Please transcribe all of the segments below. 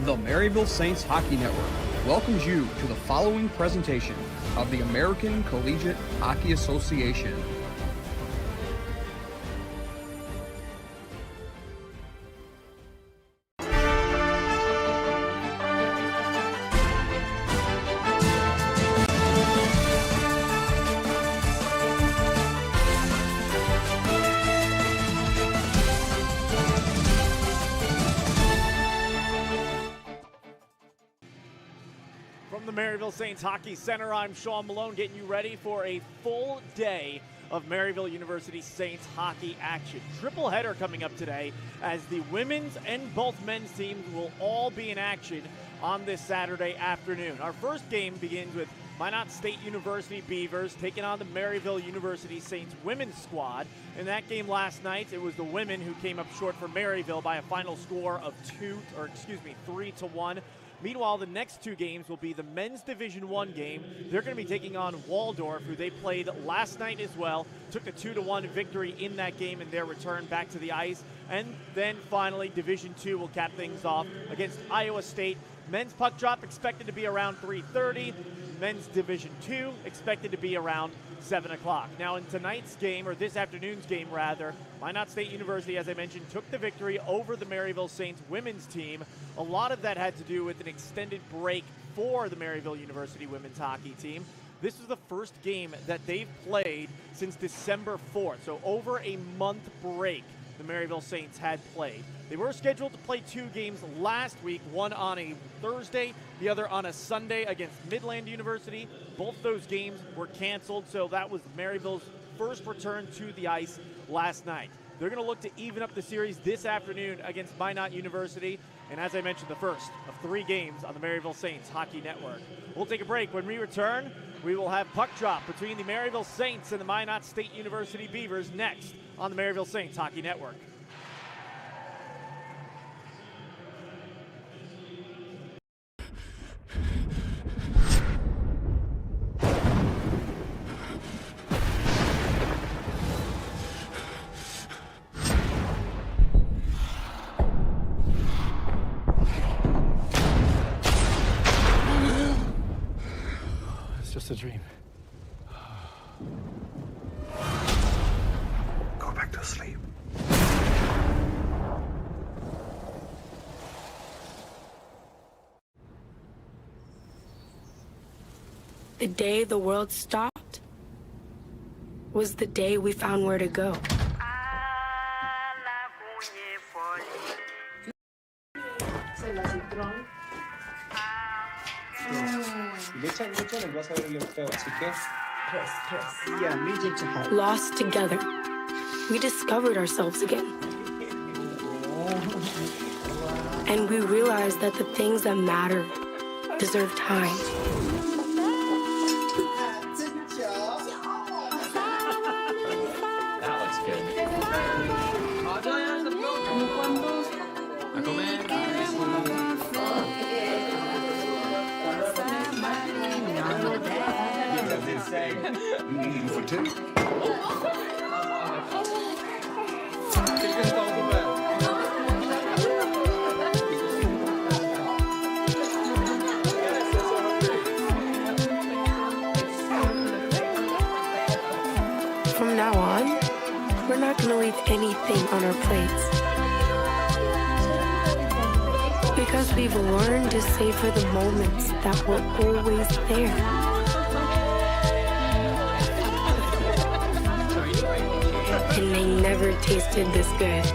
The Maryville Saints Hockey Network welcomes you to the following presentation of the American Collegiate Hockey Association. From the Maryville Saints Hockey Center, I'm Sean Malone, getting you ready for a full day of Maryville University Saints hockey action. Triple header coming up today as the women's and both men's teams will all be in action on this Saturday afternoon. Our first game begins with Minot State University Beavers taking on the Maryville University Saints women's squad. In that game last night, it was the women who came up short for Maryville by a final score of 3-1. Meanwhile, the next two games will be the men's Division I game. They're going to be taking on Waldorf, who they played last night as well. Took a 2-1 victory in that game in their return back to the ice. And then finally, Division II will cap things off against Iowa State. Men's puck drop expected to be around 3:30. Men's Division II expected to be around 7 o'clock. Now in tonight's game, or this afternoon's game rather, Minot State University, as I mentioned, took the victory over the Maryville Saints women's team. A lot of that had to do with an extended break for the Maryville University women's hockey team. This is the first game that they've played since December 4th, so over a month break the Maryville Saints had played. They were scheduled to play two games last week, one on a Thursday, the other on a Sunday against Midland University. Both those games were canceled, so that was Maryville's first return to the ice last night. They're going to look to even up the series this afternoon against Minot University, and as I mentioned, the first of three games on the Maryville Saints Hockey Network. We'll take a break. When we return, we will have puck drop between the Maryville Saints and the Minot State University Beavers next on the Maryville Saints Hockey Network. It's just a dream. Go back to sleep. The day the world stopped was the day we found where to go. Lost together, we discovered ourselves again. And we realized that the things that matter deserve time. That looks good. A comer. For two. From now on, we're not going to leave anything on our plates. Because we've learned to savor the moments that were always there. And they never tasted this good.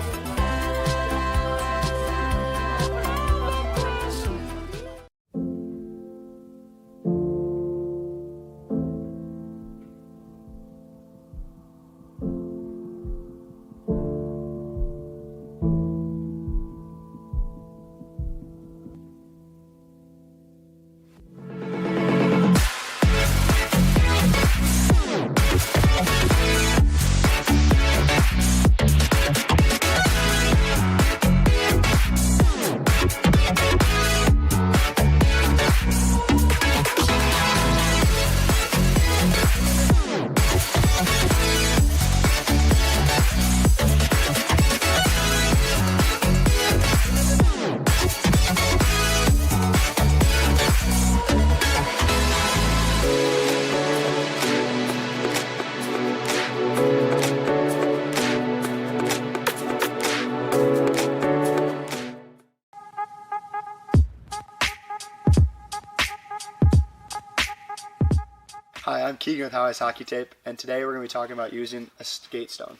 Hi, I'm Keegan with How Ice Hockey Tape, and today we're going to be talking about using a skate stone.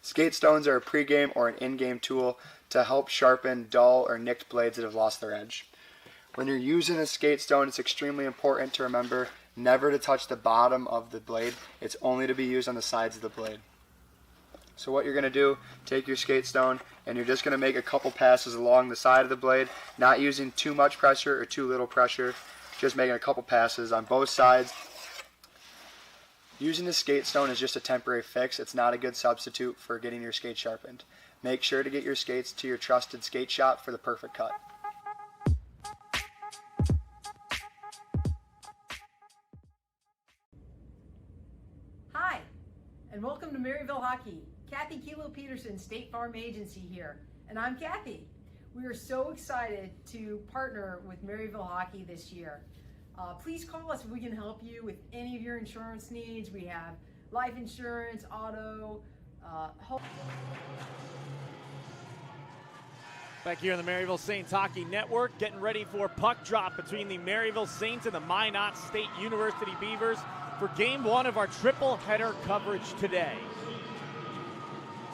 Skate stones are a pregame or an in-game tool to help sharpen dull or nicked blades that have lost their edge. When you're using a skate stone, it's extremely important to remember never to touch the bottom of the blade. It's only to be used on the sides of the blade. So what you're going to do, take your skate stone and you're just going to make a couple passes along the side of the blade, not using too much pressure or too little pressure, just making a couple passes on both sides. Using the skate stone is just a temporary fix. It's not a good substitute for getting your skate sharpened. Make sure to get your skates to your trusted skate shop for the perfect cut. Hi, and welcome to Maryville Hockey. Kathy Kilo Peterson, State Farm Agency here, and I'm Kathy. We are so excited to partner with Maryville Hockey this year. Please call us if we can help you with any of your insurance needs. We have life insurance, auto, home. Back here on the Maryville Saints Hockey Network, getting ready for puck drop between the Maryville Saints and the Minot State University Beavers for game one of our triple header coverage today.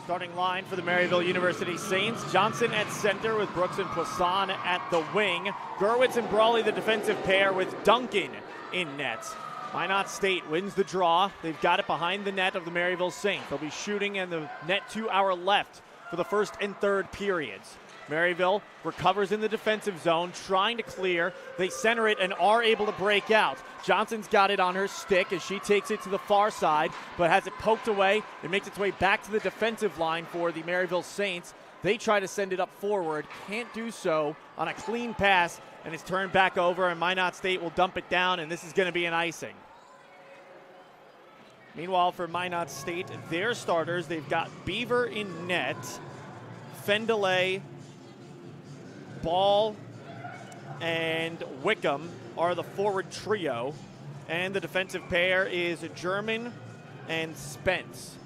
Starting line for the Maryville University Saints, Johnson at center with Brooks and Poisson at the wing. Gurwitz and Brawley the defensive pair with Duncan in net. Minot State wins the draw. They've got it behind the net of the Maryville Saints. They'll be shooting in the net to our left for the first and third periods. Maryville recovers in the defensive zone, trying to clear. They center it and are able to break out. Johnson's got it on her stick as she takes it to the far side, but has it poked away. It makes its way back to the defensive line for the Maryville Saints. They try to send it up forward, can't do so on a clean pass, and it's turned back over, and Minot State will dump it down, and this is going to be an icing. Meanwhile, for Minot State, their starters, they've got Beaver in net, Fendelay, Ball, and Wickham are the forward trio, and the defensive pair is German and Spence.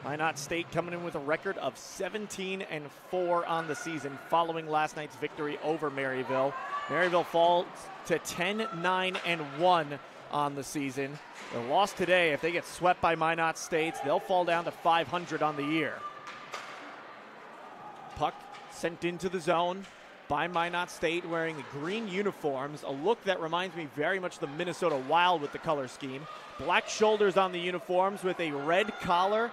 Minot State coming in with a record of 17-4 on the season following last night's victory over Maryville. Maryville falls to 10-9-1 on the season. The loss today, if they get swept by Minot State, they'll fall down to 500 on the year. Puck sent into the zone by Minot State wearing the green uniforms, a look that reminds me very much of the Minnesota Wild with the color scheme. Black shoulders on the uniforms with a red collar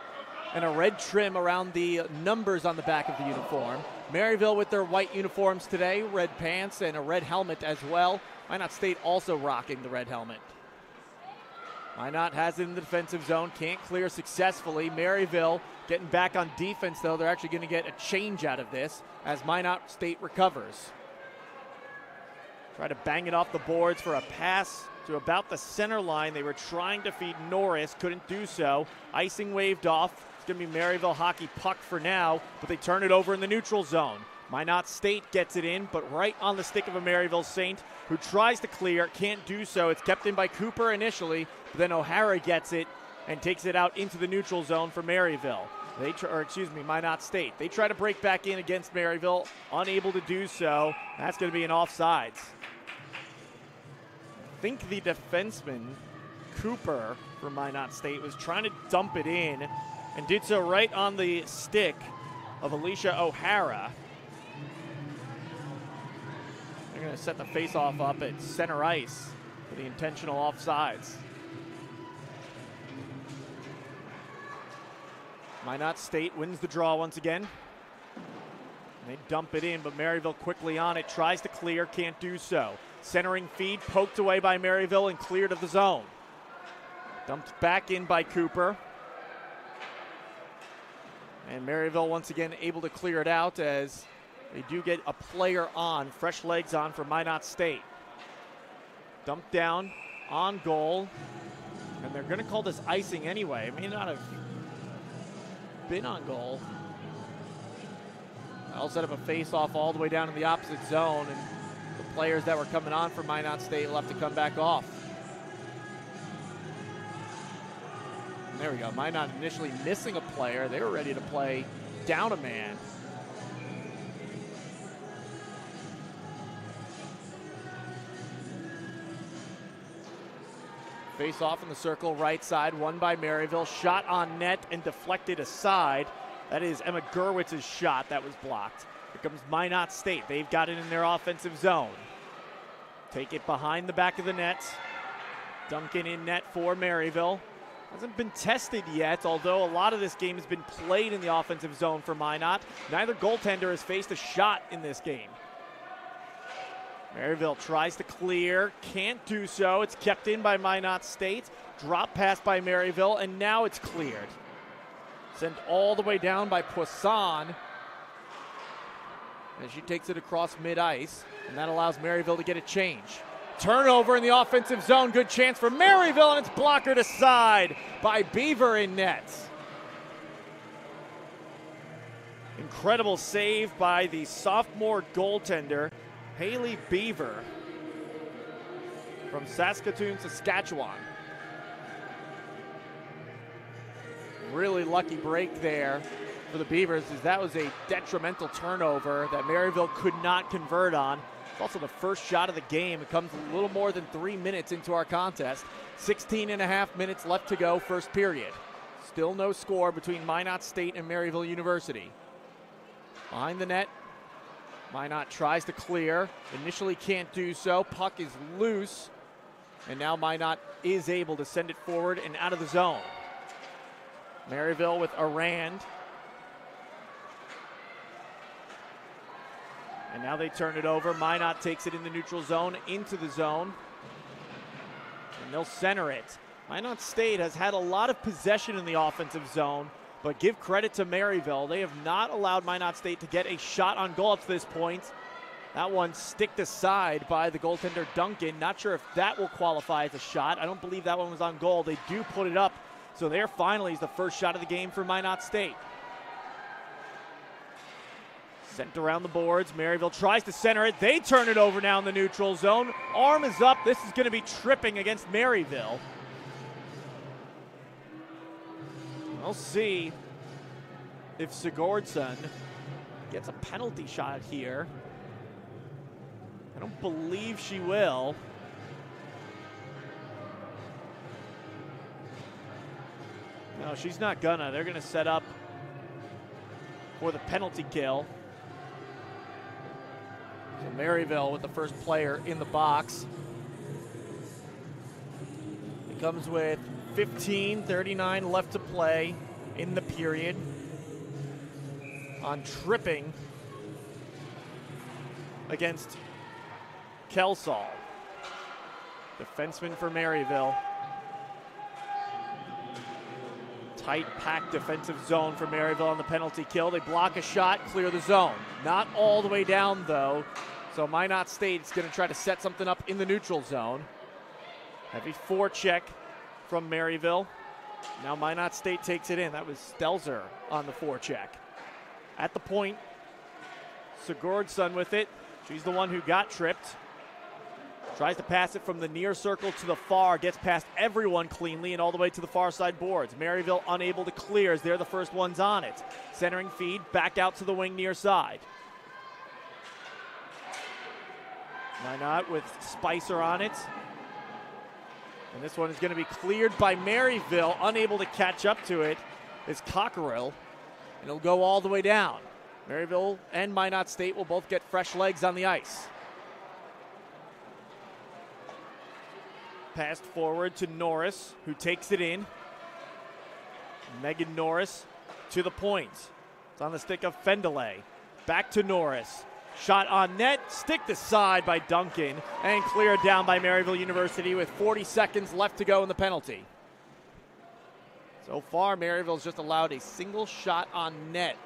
and a red trim around the numbers on the back of the uniform. Maryville with their white uniforms today, red pants and a red helmet as well. Minot State also rocking the red helmet. Minot has it in the defensive zone, can't clear successfully. Maryville getting back on defense, though. They're actually going to get a change out of this as Minot State recovers. Try to bang it off the boards for a pass to about the center line. They were trying to feed Norris, couldn't do so. Icing waved off. It's going to be Maryville hockey puck for now, but they turn it over in the neutral zone. Minot State gets it in, but right on the stick of a Maryville Saint who tries to clear, can't do so. It's kept in by Cooper initially, but then O'Hara gets it and takes it out into the neutral zone for Maryville. Minot State. They try to break back in against Maryville, unable to do so. That's going to be an offsides. I think the defenseman, Cooper, for Minot State, was trying to dump it in and did so right on the stick of Alicia O'Hara. They're going to set the face-off up at center ice for the intentional offsides. Minot State wins the draw once again. They dump it in, but Maryville quickly on it, tries to clear, can't do so. Centering feed poked away by Maryville and cleared of the zone. Dumped back in by Cooper. And Maryville once again able to clear it out as they do get a player on, fresh legs on for Minot State. Dumped down on goal, and they're going to call this icing anyway. It may not have been on goal. I'll set up a face-off all the way down in the opposite zone, and the players that were coming on for Minot State will have to come back off. And there we go. Minot initially missing a player. They were ready to play down a man. Face off in the circle, right side, won by Maryville. Shot on net and deflected aside. That is Emma Gerwitz's shot that was blocked. Here comes Minot State. They've got it in their offensive zone. Take it behind the back of the net. Duncan in net for Maryville. Hasn't been tested yet, although a lot of this game has been played in the offensive zone for Minot. Neither goaltender has faced a shot in this game. Maryville tries to clear, can't do so. It's kept in by Minot State. Drop pass by Maryville, and now it's cleared. Sent all the way down by Poisson. And she takes it across mid-ice, and that allows Maryville to get a change. Turnover in the offensive zone. Good chance for Maryville, and it's blockered aside by Beaver in net. Incredible save by the sophomore goaltender, Haley Beaver, from Saskatoon, Saskatchewan. Really lucky break there for the Beavers, as that was a detrimental turnover that Maryville could not convert on. It's also the first shot of the game. It comes a little more than 3 minutes into our contest. 16 and a half minutes left to go, first period. Still no score between Minot State and Maryville University. Behind the net, Minot tries to clear. Initially can't do so. Puck is loose. And now Minot is able to send it forward and out of the zone. Maryville with Arand. And now they turn it over. Minot takes it in the neutral zone, into the zone. And they'll center it. Minot State has had a lot of possession in the offensive zone, but give credit to Maryville. They have not allowed Minot State to get a shot on goal up to this point. That one sticked aside by the goaltender Duncan. Not sure if that will qualify as a shot. I don't believe that one was on goal. They do put it up. So there finally is the first shot of the game for Minot State. Sent around the boards. Maryville tries to center it. They turn it over now in the neutral zone. Arm is up. This is going to be tripping against Maryville. We'll see if Sigurdsson gets a penalty shot here. I don't believe she will. No, she's not gonna. They're gonna set up for the penalty kill. So Maryville with the first player in the box. It comes with 15:39 left to play in the period. On tripping against Kelsall, defenseman for Maryville. Tight, packed defensive zone for Maryville on the penalty kill. They block a shot, clear the zone. Not all the way down, though. So Minot State's going to try to set something up in the neutral zone. Heavy forecheck from Maryville. Now Minot State takes it in. That was Stelzer on the forecheck. At the point, Sigurdsson with it. She's the one who got tripped. Tries to pass it from the near circle to the far. Gets past everyone cleanly and all the way to the far side boards. Maryville unable to clear as they're the first ones on it. Centering feed back out to the wing near side. Minot with Spicer on it. And this one is going to be cleared by Maryville. Unable to catch up to it is Cockerill. And it'll go all the way down. Maryville and Minot State will both get fresh legs on the ice. Passed forward to Norris, who takes it in. Megan Norris to the point. It's on the stick of Fendelay. Back to Norris. Shot on net, sticked aside by Duncan, and cleared down by Maryville University with 40 seconds left to go in the penalty. So far, Maryville's just allowed a single shot on net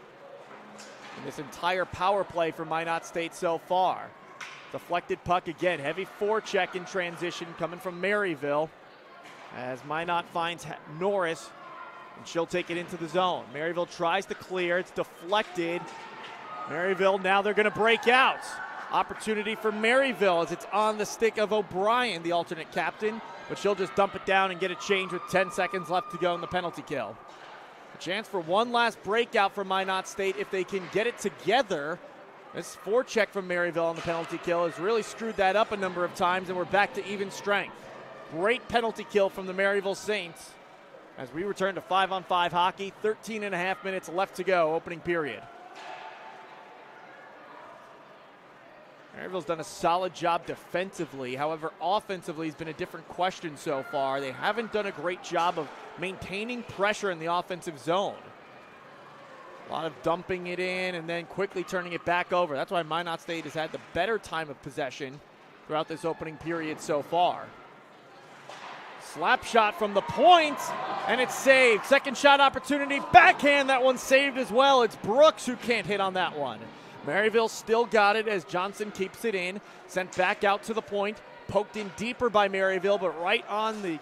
in this entire power play for Minot State so far. Deflected puck again. Heavy forecheck in transition coming from Maryville as Minot finds Norris, and she'll take it into the zone. Maryville tries to clear. It's deflected. Maryville, now they're going to break out. Opportunity for Maryville as it's on the stick of O'Brien, the alternate captain, but she'll just dump it down and get a change with 10 seconds left to go in the penalty kill. A chance for one last breakout for Minot State if they can get it together. This forecheck from Maryville on the penalty kill has really screwed that up a number of times, and we're back to even strength. Great penalty kill from the Maryville Saints as we return to 5-on-5 hockey. 13 and a half minutes left to go, opening period. Maryville's done a solid job defensively. However, offensively has been a different question so far. They haven't done a great job of maintaining pressure in the offensive zone. A lot of dumping it in and then quickly turning it back over. That's why Minot State has had the better time of possession throughout this opening period so far. Slap shot from the point, and it's saved. Second shot opportunity, backhand, that one saved as well. It's Brooks who can't hit on that one. Maryville still got it as Johnson keeps it in. Sent back out to the point. Poked in deeper by Maryville, but right on the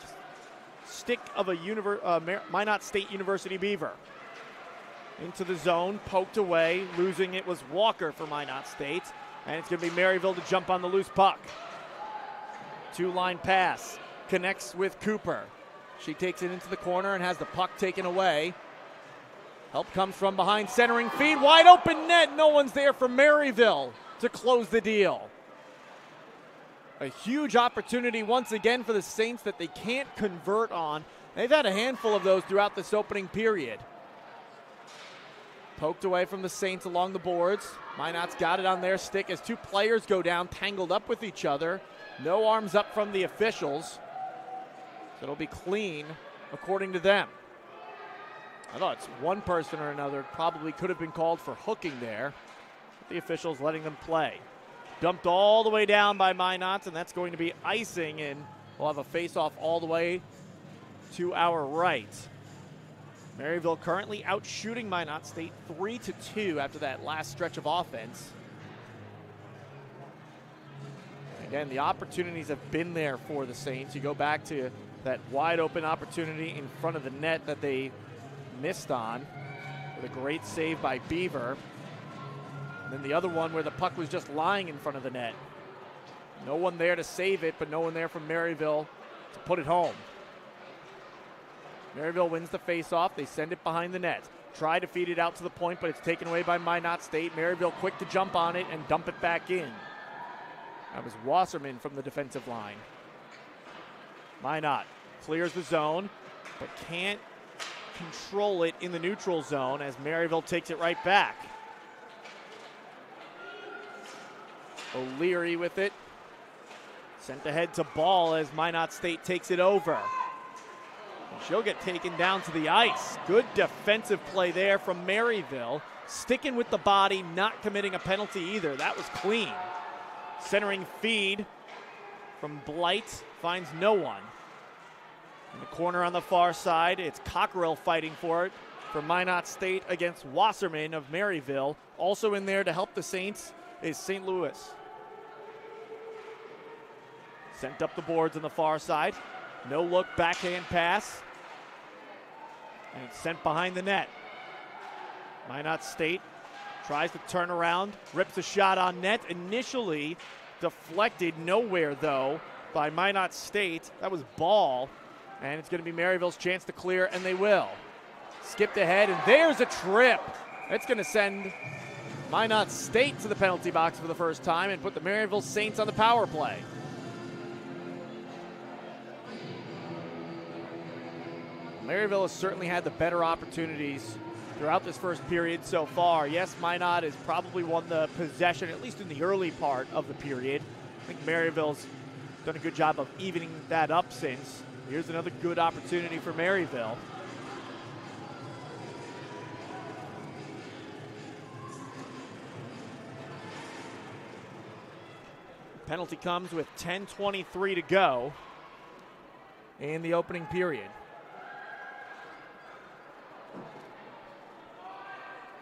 stick of a Minot State University Beaver. Into the zone, poked away. Losing it was Walker for Minot State. And it's going to be Maryville to jump on the loose puck. Two-line pass. Connects with Cooper. She takes it into the corner and has the puck taken away. Help comes from behind, centering feed, wide open net. No one's there for Maryville to close the deal. A huge opportunity once again for the Saints that they can't convert on. They've had a handful of those throughout this opening period. Poked away from the Saints along the boards. Minot's got it on their stick as two players go down, tangled up with each other. No arms up from the officials. So it'll be clean according to them. I thought it's one person or another probably could have been called for hooking there. But the officials letting them play. Dumped all the way down by Minot, and that's going to be icing, and we'll have a face-off all the way to our right. Maryville currently out shooting Minot State 3-2 after that last stretch of offense. Again, the opportunities have been there for the Saints. You go back to that wide open opportunity in front of the net that they missed on with a great save by Beaver. And then the other one where the puck was just lying in front of the net. No one there to save it, but no one there from Maryville to put it home. Maryville wins the faceoff. They send it behind the net. Try to feed it out to the point, but it's taken away by Minot State. Maryville quick to jump on it and dump it back in. That was Wasserman from the defensive line. Minot clears the zone, but can't control it in the neutral zone as Maryville takes it right back. O'Leary with it. Sent ahead to Ball as Minot State takes it over. And she'll get taken down to the ice. Good defensive play there from Maryville. Sticking with the body, not committing a penalty either. That was clean. Centering feed from Blight finds no one. In the corner on the far side, it's Cockrell fighting for it for Minot State against Wasserman of Maryville. Also in there to help the Saints is St. Louis. Sent up the boards on the far side. No look backhand pass. And it's sent behind the net. Minot State tries to turn around, rips a shot on net. Initially deflected nowhere though by Minot State. That was Ball. And it's going to be Maryville's chance to clear, and they will. Skipped ahead, and there's a trip. It's going to send Minot State to the penalty box for the first time and put the Maryville Saints on the power play. Maryville has certainly had the better opportunities throughout this first period so far. Yes, Minot has probably won the possession, at least in the early part of the period. I think Maryville's done a good job of evening that up since. Here's another good opportunity for Maryville. Penalty comes with 10:23 to go in the opening period.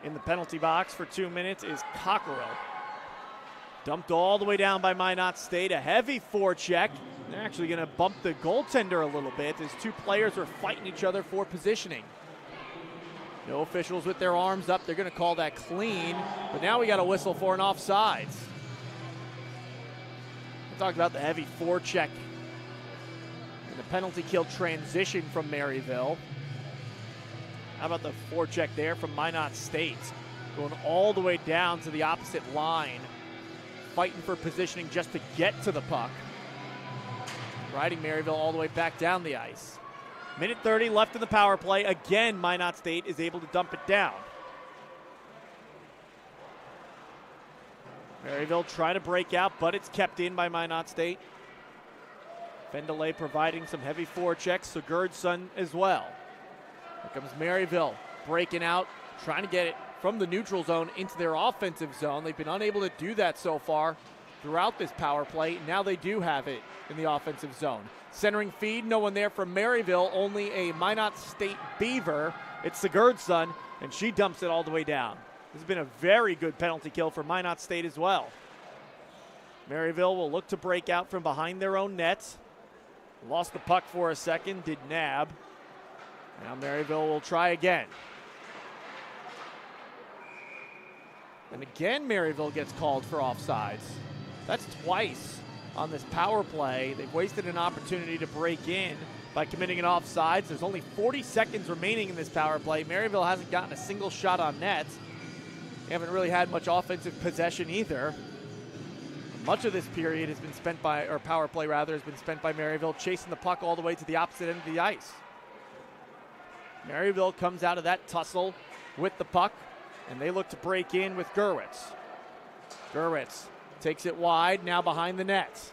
In the penalty box for 2 minutes is Cockrell. Dumped all the way down by Minot State. A heavy forecheck. They're actually going to bump the goaltender a little bit as two players are fighting each other for positioning. No officials with their arms up. They're going to call that clean. But now we got a whistle for an offsides. We talked about the heavy forecheck and the penalty kill transition from Maryville. How about the forecheck there from Minot State? Going all the way down to the opposite line. Fighting for positioning just to get to the puck. riding Maryville all the way back down the ice. Minute 30 left in the power play. Again, Minot State is able to dump it down. Maryville trying to break out, but it's kept in by Minot State. Fendelay providing some heavy forechecks, Sigurdsson as well. Here comes Maryville breaking out, trying to get it from the neutral zone into their offensive zone. They've been unable to do that so far throughout this power play. Now they do have it in the offensive zone. Centering feed, no one there from Maryville, only a Minot State Beaver. It's Sigurdsson, and she dumps it all the way down. This has been a very good penalty kill for Minot State as well. Maryville will look to break out from behind their own nets. Lost the puck for a second, did nab. Now Maryville will try again. And again, Maryville gets called for offsides. That's twice on this power play. They've wasted an opportunity to break in by committing an offsides. There's only 40 seconds remaining in this power play. Maryville hasn't gotten a single shot on net. They haven't really had much offensive possession either. Much of this period has been spent by, or power play rather, has been spent by Maryville chasing the puck all the way to the opposite end of the ice. Maryville comes out of that tussle with the puck, and they look to break in with Gurwitz. Gurwitz takes it wide, now behind the net.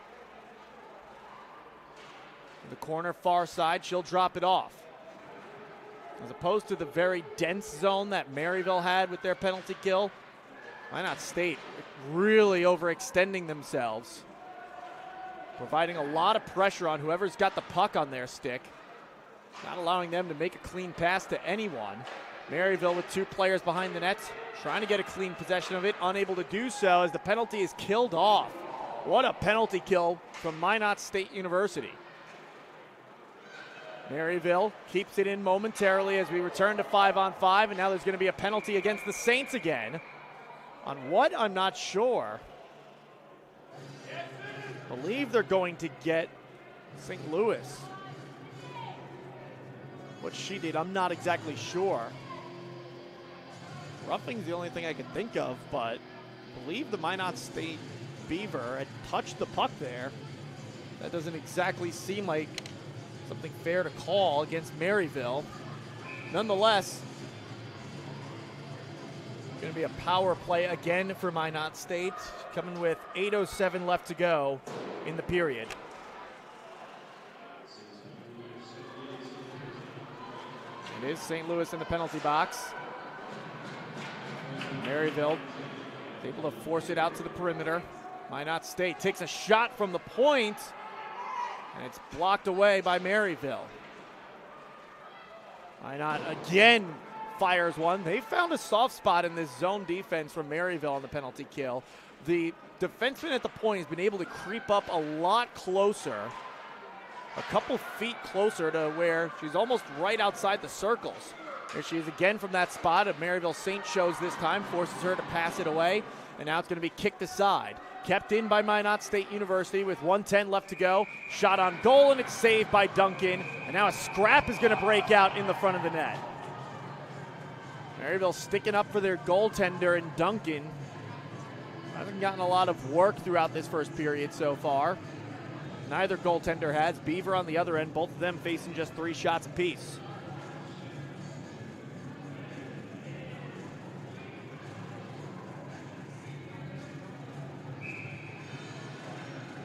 In the corner far side, she'll drop it off. As opposed to the very dense zone that Maryville had with their penalty kill, Minot State really overextending themselves, providing a lot of pressure on whoever's got the puck on their stick, not allowing them to make a clean pass to anyone. Maryville with two players behind the nets, trying to get a clean possession of it, unable to do so as the penalty is killed off. What a penalty kill from Minot State University. Maryville keeps it in momentarily as we return to 5-on-5, and now there's going to be a penalty against the Saints again. On what, I'm not sure. I believe they're going to get St. Louis. What she did, I'm not exactly sure. Roughing's the only thing I can think of, but I believe the Minot State Beaver had touched the puck there. That doesn't exactly seem like something fair to call against Maryville. Nonetheless, going to be a power play again for Minot State, coming with 8:07 left to go in the period. It is St. Louis in the penalty box. Maryville is able to force it out to the perimeter. Minot State takes a shot from the point, and it's blocked away by Maryville. Minot again fires one. They found a soft spot in this zone defense from Maryville on the penalty kill. The defenseman at the point has been able to creep up a lot closer, a couple feet closer to where she's almost right outside the circles. There she is again from that spot. A Maryville Saint shows this time, forces her to pass it away, and now it's going to be kicked aside. Kept in by Minot State University with 1:10 left to go. Shot on goal, and it's saved by Duncan. And now a scrap is going to break out in the front of the net. Maryville sticking up for their goaltender, and Duncan hasn't gotten a lot of work throughout this first period so far. Neither goaltender has. Beaver on the other end, both of them facing just 3 shots apiece.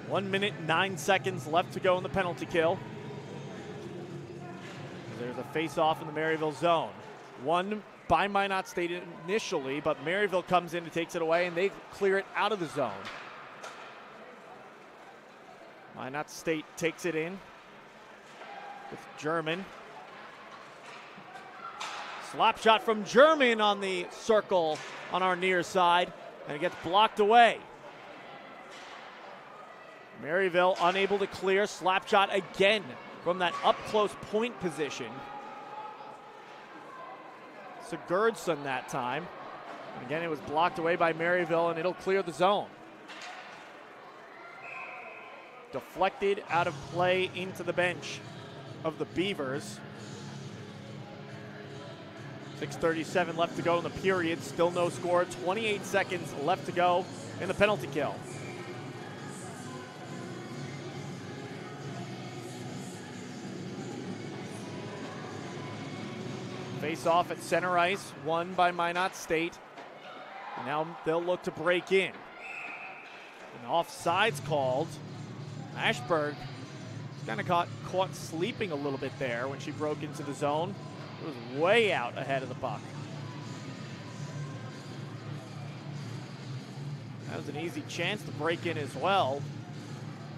One minute, 9 seconds left to go in the penalty kill. There's a face-off in the Maryville zone. One by Minot State initially, but Maryville comes in and takes it away, and they clear it out of the zone. Minot State takes it in with German. Slap shot from German on the circle on our near side, and it gets blocked away. Maryville unable to clear. Slap shot again from that up-close point position. Sigurdsson that time. And again, it was blocked away by Maryville, and it'll clear the zone. Deflected out of play into the bench of the Beavers. 6:37 left to go in the period. Still no score. 28 seconds left to go in the penalty kill. Face off at center ice, won by Minot State. And now they'll look to break in. An offsides called. Ashburg kind of caught sleeping a little bit there when she broke into the zone. It was way out ahead of the puck. That was an easy chance to break in as well.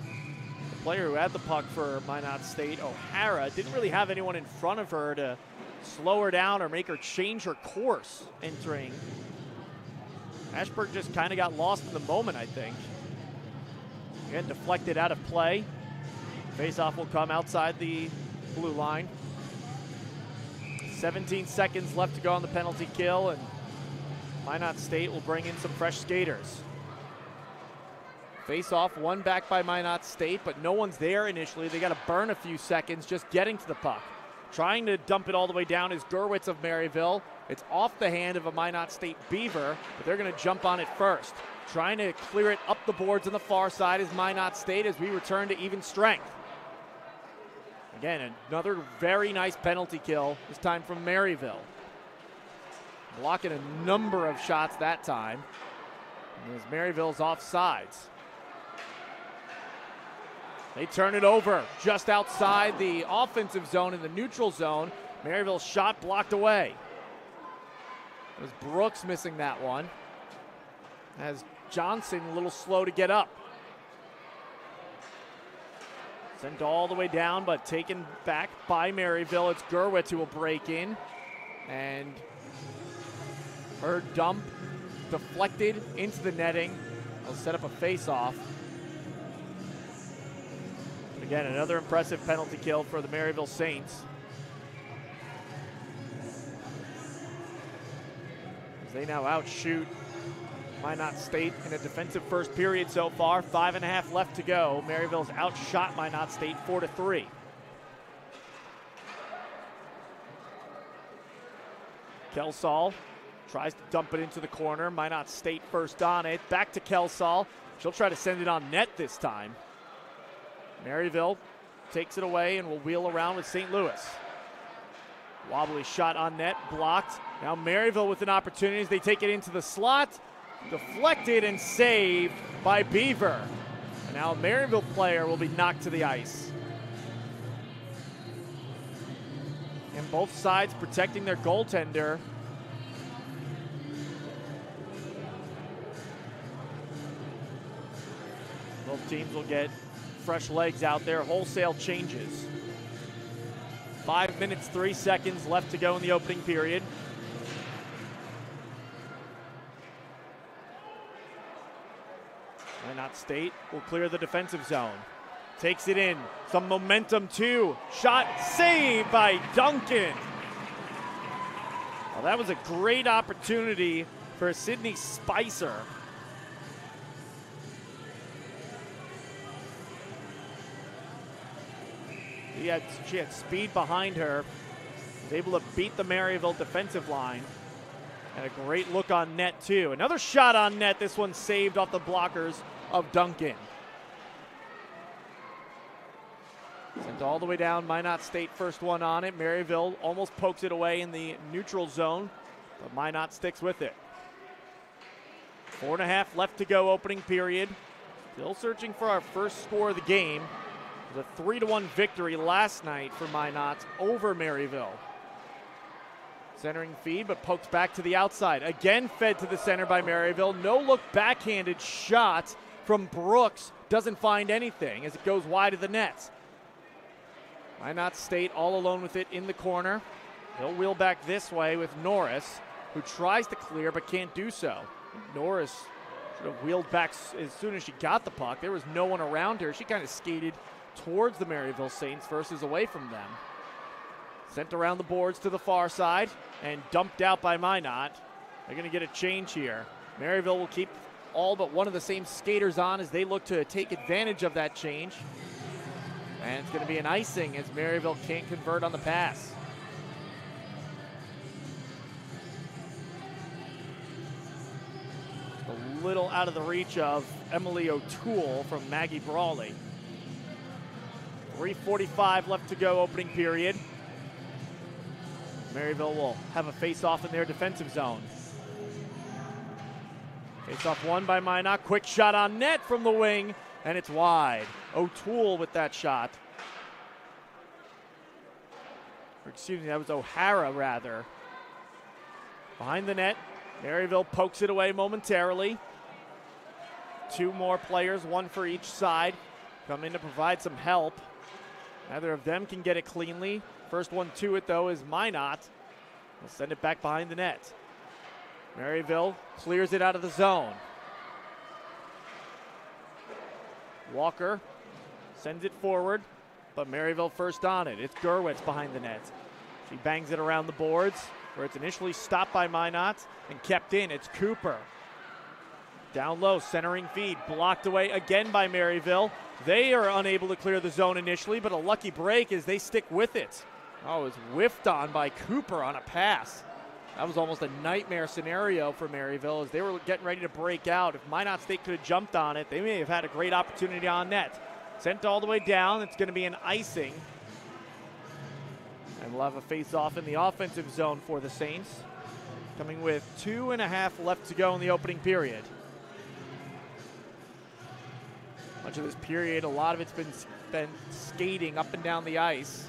The player who had the puck for Minot State, O'Hara, didn't really have anyone in front of her to slow her down or make her change her course entering. Ashburg just kind of got lost in the moment, I think. Again, deflected out of play. Faceoff will come outside the blue line. 17 seconds left to go on the penalty kill, and Minot State will bring in some fresh skaters. Face-off, won back by Minot State, but no one's there initially. They got to burn a few seconds just getting to the puck. Trying to dump it all the way down is Gurwitz of Maryville. It's off the hand of a Minot State Beaver, but they're going to jump on it first. Trying to clear it up the boards on the far side is Minot State as we return to even strength. Again, another very nice penalty kill, this time from Maryville. Blocking a number of shots that time. As Maryville's offsides. They turn it over just outside the offensive zone in the neutral zone. Maryville's shot blocked away. It was Brooks missing that one. As Johnson a little slow to get up. Sent all the way down, but taken back by Maryville. It's Gurwitz who will break in. And her dump deflected into the netting. They'll set up a face-off. Again, another impressive penalty kill for the Maryville Saints. As they now outshoot Minot State in a defensive first period so far. 5.5 left to go. Maryville's outshot Minot State 4-3. Kelsall tries to dump it into the corner. Minot State first on it. Back to Kelsall. She'll try to send it on net this time. Maryville takes it away and will wheel around with St. Louis. Wobbly shot on net, blocked. Now Maryville with an opportunity as they take it into the slot. Deflected and saved by Beaver. And now a Maryville player will be knocked to the ice. And both sides protecting their goaltender. Both teams will get fresh legs out there, wholesale changes. 5 minutes, 3 seconds left to go in the opening period. Minot State will clear the defensive zone. Takes it in, some momentum too. Shot saved by Duncan. Well, that was a great opportunity for Sydney Spicer. She had speed behind her, was able to beat the Maryville defensive line. And a great look on net too. Another shot on net, this one saved off the blockers of Duncan. Sent all the way down, Minot State first one on it. Maryville almost pokes it away in the neutral zone, but Minot sticks with it. 4.5 left to go opening period. Still searching for our first score of the game. It was a 3-1 victory last night for Minot over Maryville. Centering feed, but poked back to the outside. Again fed to the center by Maryville. No look backhanded shot from Brooks. Doesn't find anything as it goes wide of the nets. Minot State all alone with it in the corner. They'll wheel back this way with Norris, who tries to clear but can't do so. Norris should have wheeled back as soon as she got the puck. There was no one around her. She kind of skated towards the Maryville Saints versus away from them. Sent around the boards to the far side and dumped out by Minot. They're going to get a change here. Maryville will keep all but one of the same skaters on as they look to take advantage of that change. And it's going to be an icing as Maryville can't convert on the pass. A little out of the reach of Emily O'Toole from Maggie Brawley. 3:45 left to go opening period. Maryville will have a face-off in their defensive zone. Face-off won by Minot. Quick shot on net from the wing, and it's wide. O'Toole with that shot. Or excuse me, that was O'Hara, rather. Behind the net, Maryville pokes it away momentarily. Two more players, one for each side, come in to provide some help. Neither of them can get it cleanly. First one to it, though, is Minot. They'll send it back behind the net. Maryville clears it out of the zone. Walker sends it forward, but Maryville first on it. It's Gerwitz behind the net. She bangs it around the boards, where it's initially stopped by Minot and kept in. It's Cooper. Down low, centering feed, blocked away again by Maryville. They are unable to clear the zone initially, but a lucky break as they stick with it. Oh, it was whiffed on by Cooper on a pass. That was almost a nightmare scenario for Maryville as they were getting ready to break out. If Minot State could have jumped on it, they may have had a great opportunity on net. Sent all the way down. It's going to be an icing. And we'll have a face-off in the offensive zone for the Saints, coming with 2.5 left to go in the opening period. Much of this period, a lot of it's been skating up and down the ice.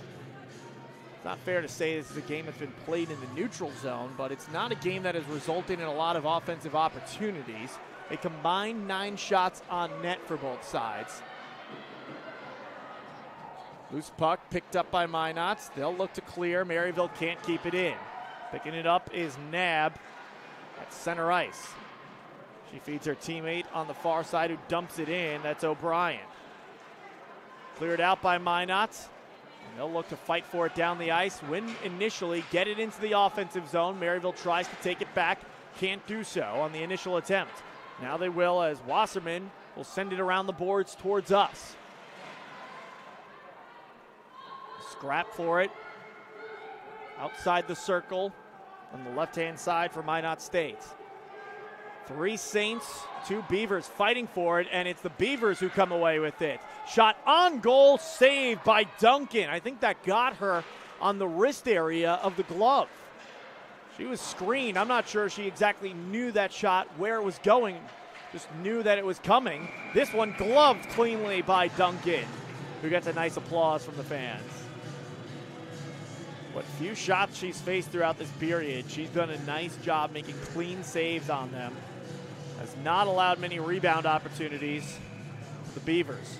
It's not fair to say this is a game that's been played in the neutral zone, but it's not a game that has resulted in a lot of offensive opportunities. A combined 9 shots on net for both sides. Loose puck picked up by Minot. They'll look to clear. Maryville can't keep it in. Picking it up is Nab at center ice. She feeds her teammate on the far side who dumps it in. That's O'Brien. Cleared out by Minot. And they'll look to fight for it down the ice. Win initially, get it into the offensive zone. Maryville tries to take it back. Can't do so on the initial attempt. Now they will, as Wasserman will send it around the boards towards us. Scrap for it. Outside the circle on the left-hand side for Minot State. 3 Saints, 2 Beavers fighting for it, and it's the Beavers who come away with it. Shot on goal, saved by Duncan. I think that got her on the wrist area of the glove. She was screened. I'm not sure she exactly knew that shot, where it was going, just knew that it was coming. This one gloved cleanly by Duncan, who gets a nice applause from the fans. What few shots she's faced throughout this period, she's done a nice job making clean saves on them. Has not allowed many rebound opportunities for the Beavers.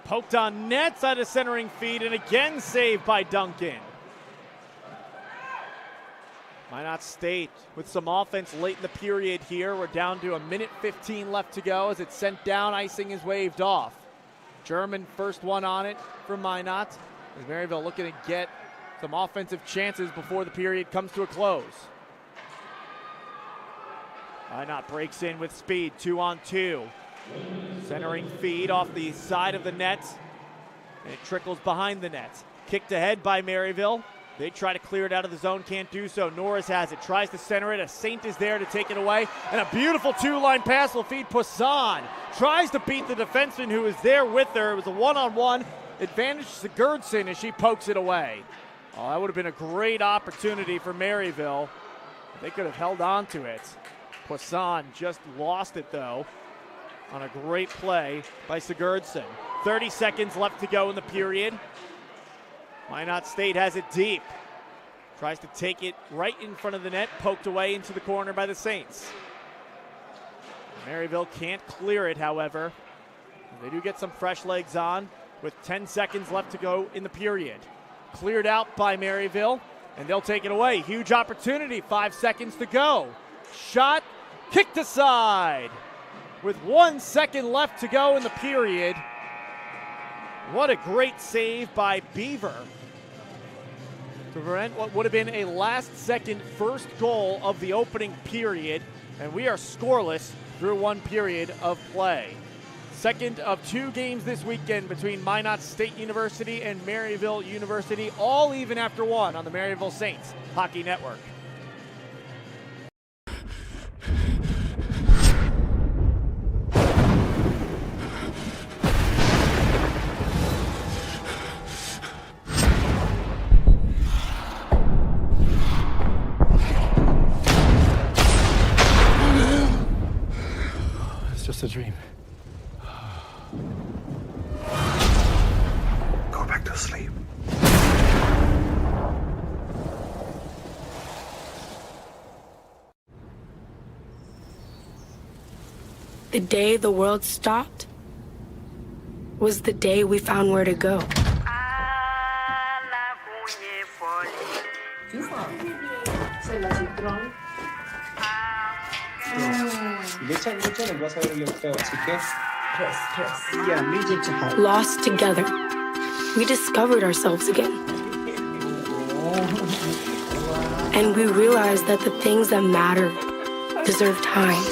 Poked on net, side of centering feed, and again saved by Duncan. Minot State with some offense late in the period here. We're down to 1:15 left to go as it's sent down. Icing is waved off. German first one on it for Minot. As Maryville looking to get some offensive chances before the period comes to a close. Minot breaks in with speed, 2-on-2. Centering feed off the side of the net. And it trickles behind the net. Kicked ahead by Maryville. They try to clear it out of the zone, can't do so. Norris has it, tries to center it. A Saint is there to take it away. And a beautiful 2-line pass will feed Poisson. Tries to beat the defenseman who is there with her. It was a one-on-one advantage to Gertson as she pokes it away. Oh, that would have been a great opportunity for Maryville. They could have held on to it. Poisson just lost it, though, on a great play by Sigurdsson. 30 seconds left to go in the period. Minot State has it deep. Tries to take it right in front of the net, poked away into the corner by the Saints. Maryville can't clear it, however. They do get some fresh legs on with 10 seconds left to go in the period. Cleared out by Maryville, and they'll take it away. Huge opportunity, 5 seconds to go. Shot, kicked aside. With 1 second left to go in the period. What a great save by Beaver to prevent what would have been a last-second first goal of the opening period, and we are scoreless through 1 period of play. Second of 2 games this weekend between Minot State University and Maryville University, all even after 1 on the Maryville Saints Hockey Network. just a dream. Go back to sleep. The day the world stopped was the day we found where to go. Lost together, we discovered ourselves again. And we realized that the things that matter deserve time.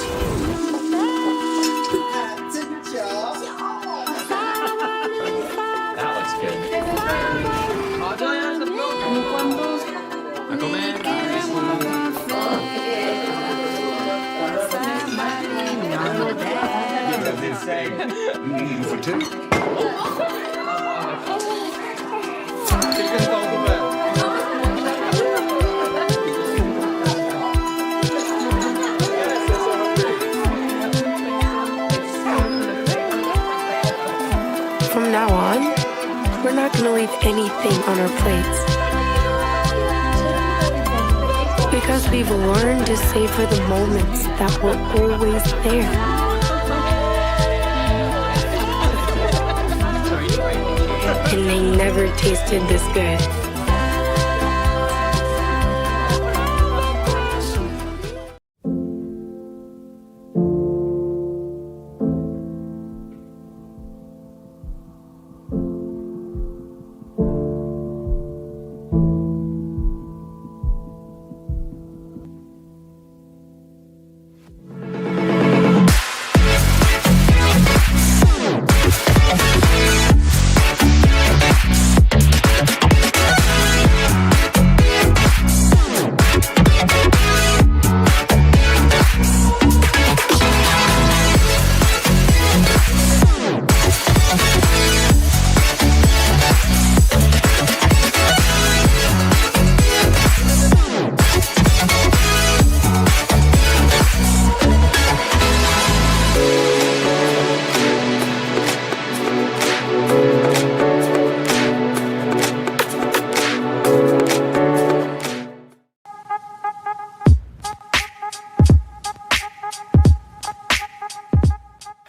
That looks good. A comer. For two. From now on, we're not going to leave anything on our plates. Because we've learned to savor the moments that were always there. And they never tasted this good.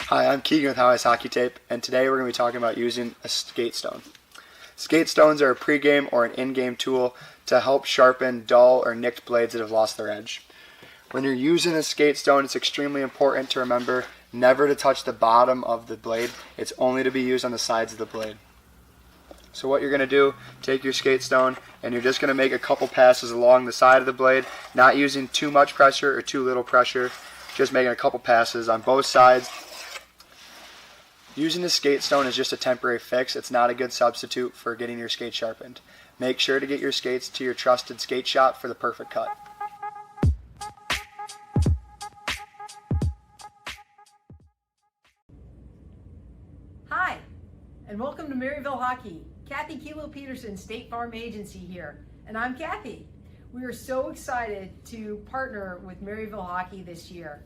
Hi, I'm Keegan with How Ice Hockey Tape, and today we're going to be talking about using a skate stone. Skate stones are a pregame or an in-game tool to help sharpen dull or nicked blades that have lost their edge. When you're using a skate stone, it's extremely important to remember never to touch the bottom of the blade. It's only to be used on the sides of the blade. So what you're going to do, take your skate stone and you're just going to make a couple passes along the side of the blade, not using too much pressure or too little pressure, just making a couple passes on both sides. Using the skate stone is just a temporary fix. It's not a good substitute for getting your skate sharpened. Make sure to get your skates to your trusted skate shop for the perfect cut. Hi, and welcome to Maryville Hockey. Kathy Kilo Peterson, State Farm Agency here, and I'm Kathy. We are so excited to partner with Maryville Hockey this year.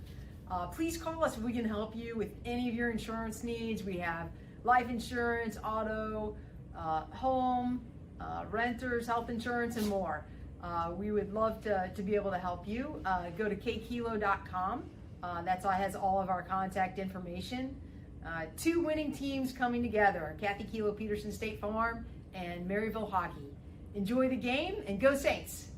Please call us if we can help you with any of your insurance needs. We have life insurance, auto, home, renters, health insurance, and more. We would love to be able to help you. Go to kkilo.com. That has all of our contact information. Two winning teams coming together, Kathy Kilo Peterson State Farm and Maryville Hockey. Enjoy the game and go Saints!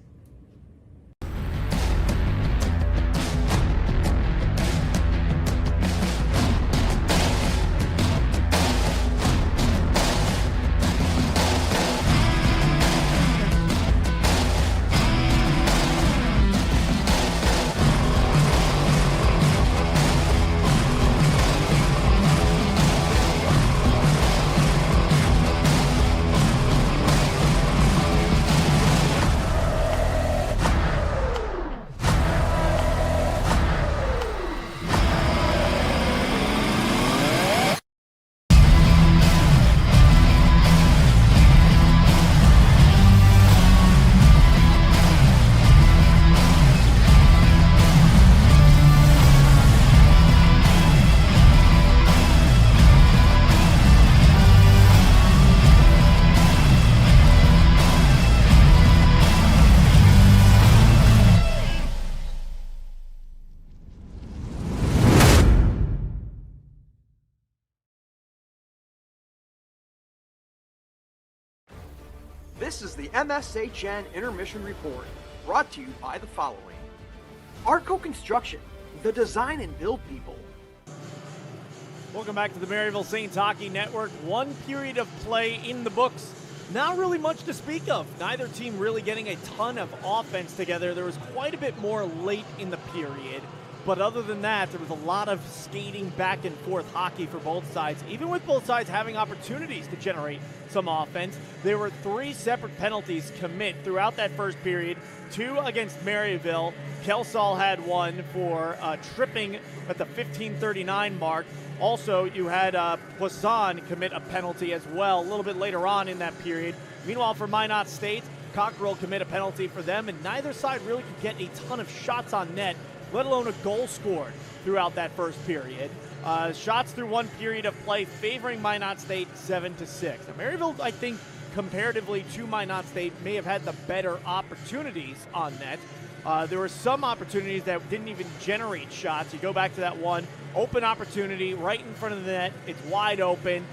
This is the MSHN Intermission Report, brought to you by the following. Arco Construction, the design and build people. Welcome back to the Maryville Saints Hockey Network. One period of play in the books. Not really much to speak of. Neither team really getting a ton of offense together. There was quite a bit more late in the period. But other than that, there was a lot of skating back and forth hockey for both sides. Even with both sides having opportunities to generate some offense, there were 3 separate penalties commit throughout that first period. 2 against Maryville. Kelsall had one for tripping at the 15:39 mark. Also, you had Poisson commit a penalty as well a little bit later on in that period. Meanwhile, for Minot State, Cockrell commit a penalty for them, and neither side really could get a ton of shots on net, let alone a goal scored throughout that first period. Shots through one period of play favoring Minot State 7-6. Now, Maryville, I think, comparatively to Minot State, may have had the better opportunities on net. There were some opportunities that didn't even generate shots. You go back to that one open opportunity right in front of the net. It's wide open.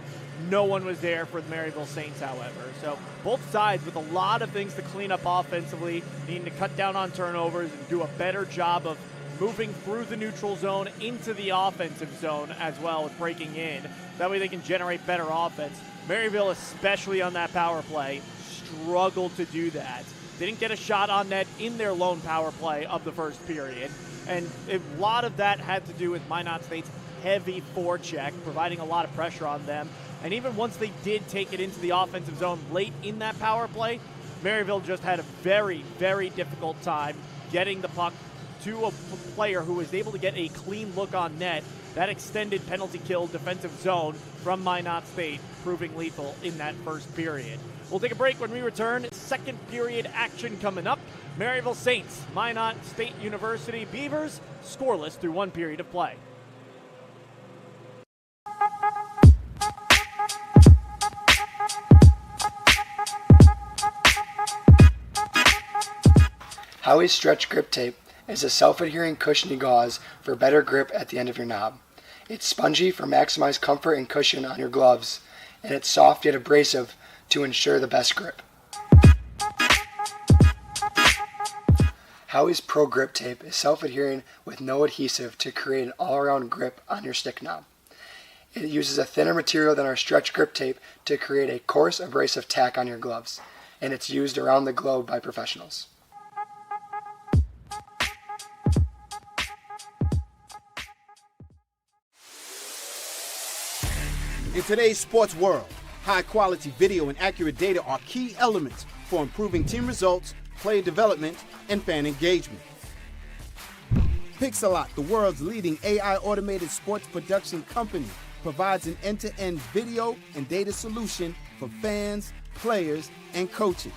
No one was there for the Maryville Saints, however. So both sides with a lot of things to clean up offensively, needing to cut down on turnovers and do a better job of moving through the neutral zone into the offensive zone as well with breaking in. That way they can generate better offense. Maryville, especially on that power play, struggled to do that. Didn't get a shot on net in their lone power play of the first period. And a lot of that had to do with Minot State's heavy forecheck, providing a lot of pressure on them. And even once they did take it into the offensive zone late in that power play, Maryville just had a very, very difficult time getting the puck to a player who was able to get a clean look on net. That extended penalty kill defensive zone from Minot State proving lethal in that first period. We'll take a break. When we return, second period action coming up. Maryville Saints, Minot State University Beavers, scoreless through one period of play. Howie's Stretch Grip Tape is a self-adhering cushiony gauze for better grip at the end of your knob. It's spongy for maximized comfort and cushion on your gloves, and it's soft yet abrasive to ensure the best grip. Howie's Pro Grip Tape is self-adhering with no adhesive to create an all-around grip on your stick knob. It uses a thinner material than our Stretch Grip Tape to create a coarse abrasive tack on your gloves, and it's used around the globe by professionals. In today's sports world, high-quality video and accurate data are key elements for improving team results, player development, and fan engagement. Pixelot, the world's leading AI-automated sports production company, provides an end-to-end video and data solution for fans, players, and coaches.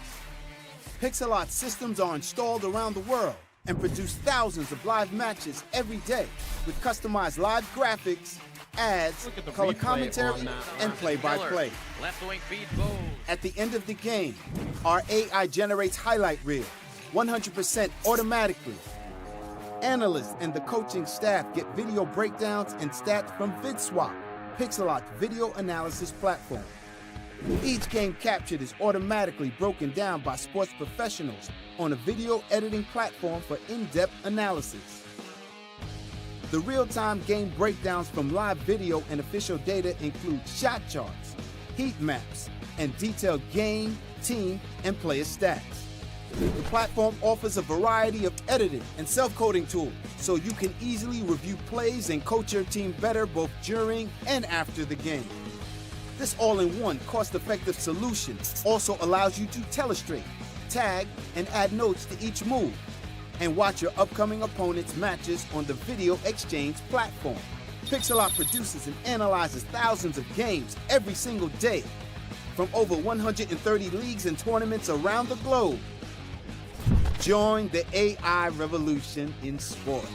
Pixelot systems are installed around the world and produce thousands of live matches every day with customized live graphics, ads, color commentary, and play-by-play. Left wing feed goal. At the end of the game, our AI generates highlight reel 100% automatically. Analysts and the coaching staff get video breakdowns and stats from VidSwap, Pixelot's video analysis platform. Each game captured is automatically broken down by sports professionals on a video editing platform for in-depth analysis. The real-time game breakdowns from live video and official data include shot charts, heat maps, and detailed game, team, and player stats. The platform offers a variety of editing and self-coding tools, so you can easily review plays and coach your team better both during and after the game. This all-in-one, cost-effective solution also allows you to telestrate, tag, and add notes to each move, and watch your upcoming opponent's matches on the Video Exchange platform. Pixelot produces and analyzes thousands of games every single day from over 130 leagues and tournaments around the globe. Join the AI revolution in sports.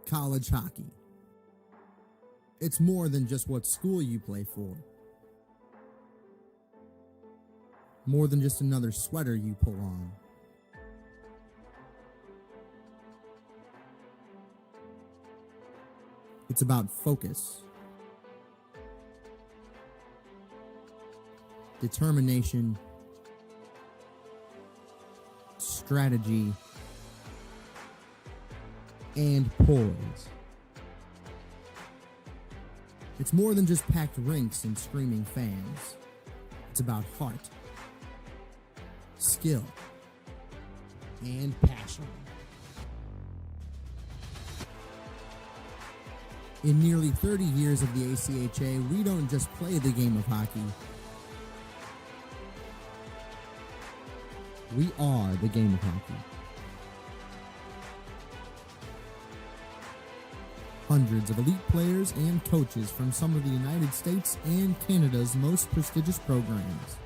College hockey. It's more than just what school you play for. More than just another sweater you pull on. It's about focus, determination, strategy, and poise. It's more than just packed rinks and screaming fans. It's about heart, skill, and passion. In nearly 30 years of the ACHA, we don't just play the game of hockey. We are the game of hockey. Hundreds of elite players and coaches from some of the United States and Canada's most prestigious programs.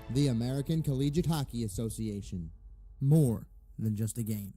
The American Collegiate Hockey Association. More than just a game.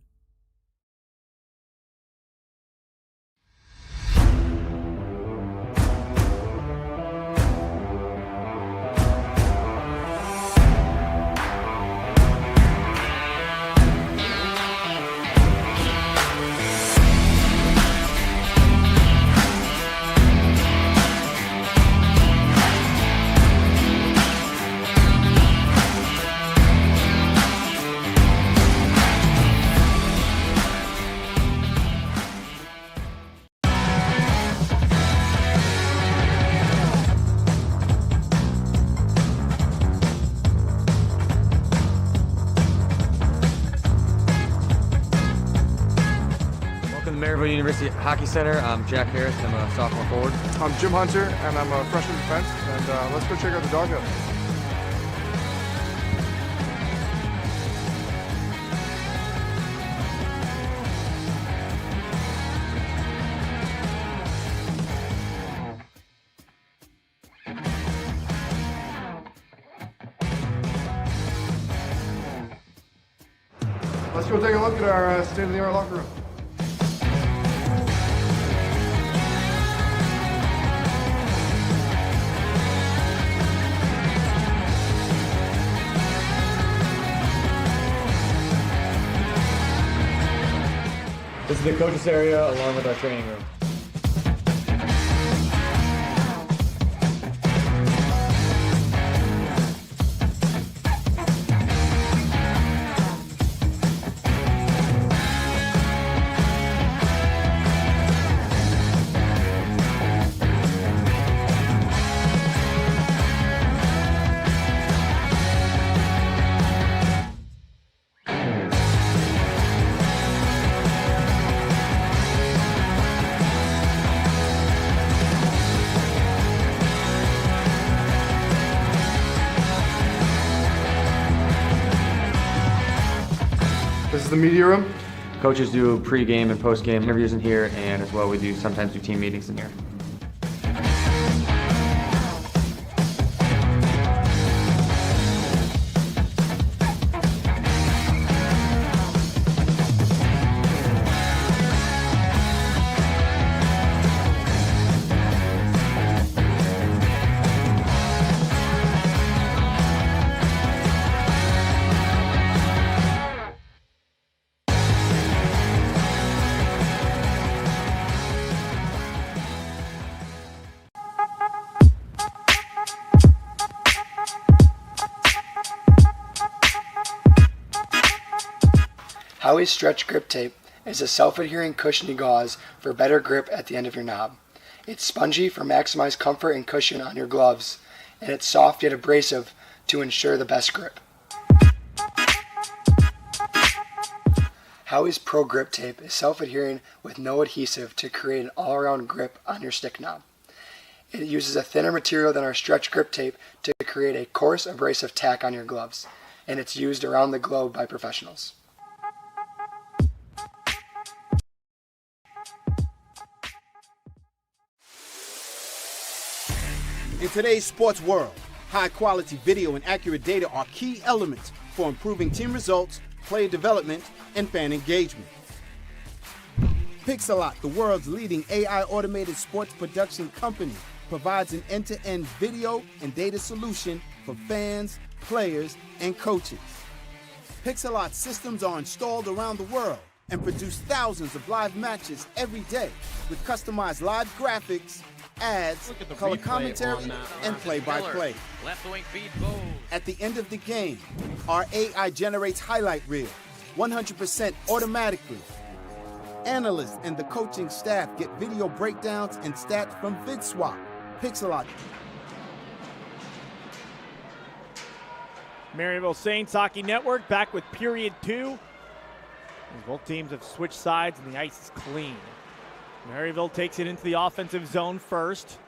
Maryville University Hockey Center. I'm Jack Harris. I'm a sophomore forward. I'm Jim Hunter, and I'm a freshman defense. And let's go check out the doghouse. Let's go take a look at our state-of-the-art locker room. This is the coaches area along with our training room. This is the media room. Coaches do pre-game and post-game interviews in here, and as well we sometimes do team meetings in here. Howie's Stretch Grip Tape is a self-adhering cushiony gauze for better grip at the end of your knob. It's spongy for maximized comfort and cushion on your gloves, and it's soft yet abrasive to ensure the best grip. Howie's Pro Grip Tape is self-adhering with no adhesive to create an all-around grip on your stick knob. It uses a thinner material than our Stretch Grip Tape to create a coarse abrasive tack on your gloves, and it's used around the globe by professionals. In today's sports world, high-quality video and accurate data are key elements for improving team results, player development, and fan engagement. Pixelot, the world's leading AI-automated sports production company, provides an end-to-end video and data solution for fans, players, and coaches. Pixelot systems are installed around the world, and produce thousands of live matches every day with customized live graphics, ads, color commentary, and play-by-play. Left wing feed goes. At the end of the game, our AI generates highlight reel, 100% automatically. Analysts and the coaching staff get video breakdowns and stats from VidSwap, Pixelot. Maryville Saints Hockey Network back with period 2. As both teams have switched sides and the ice is clean. Maryville takes it into the offensive zone first.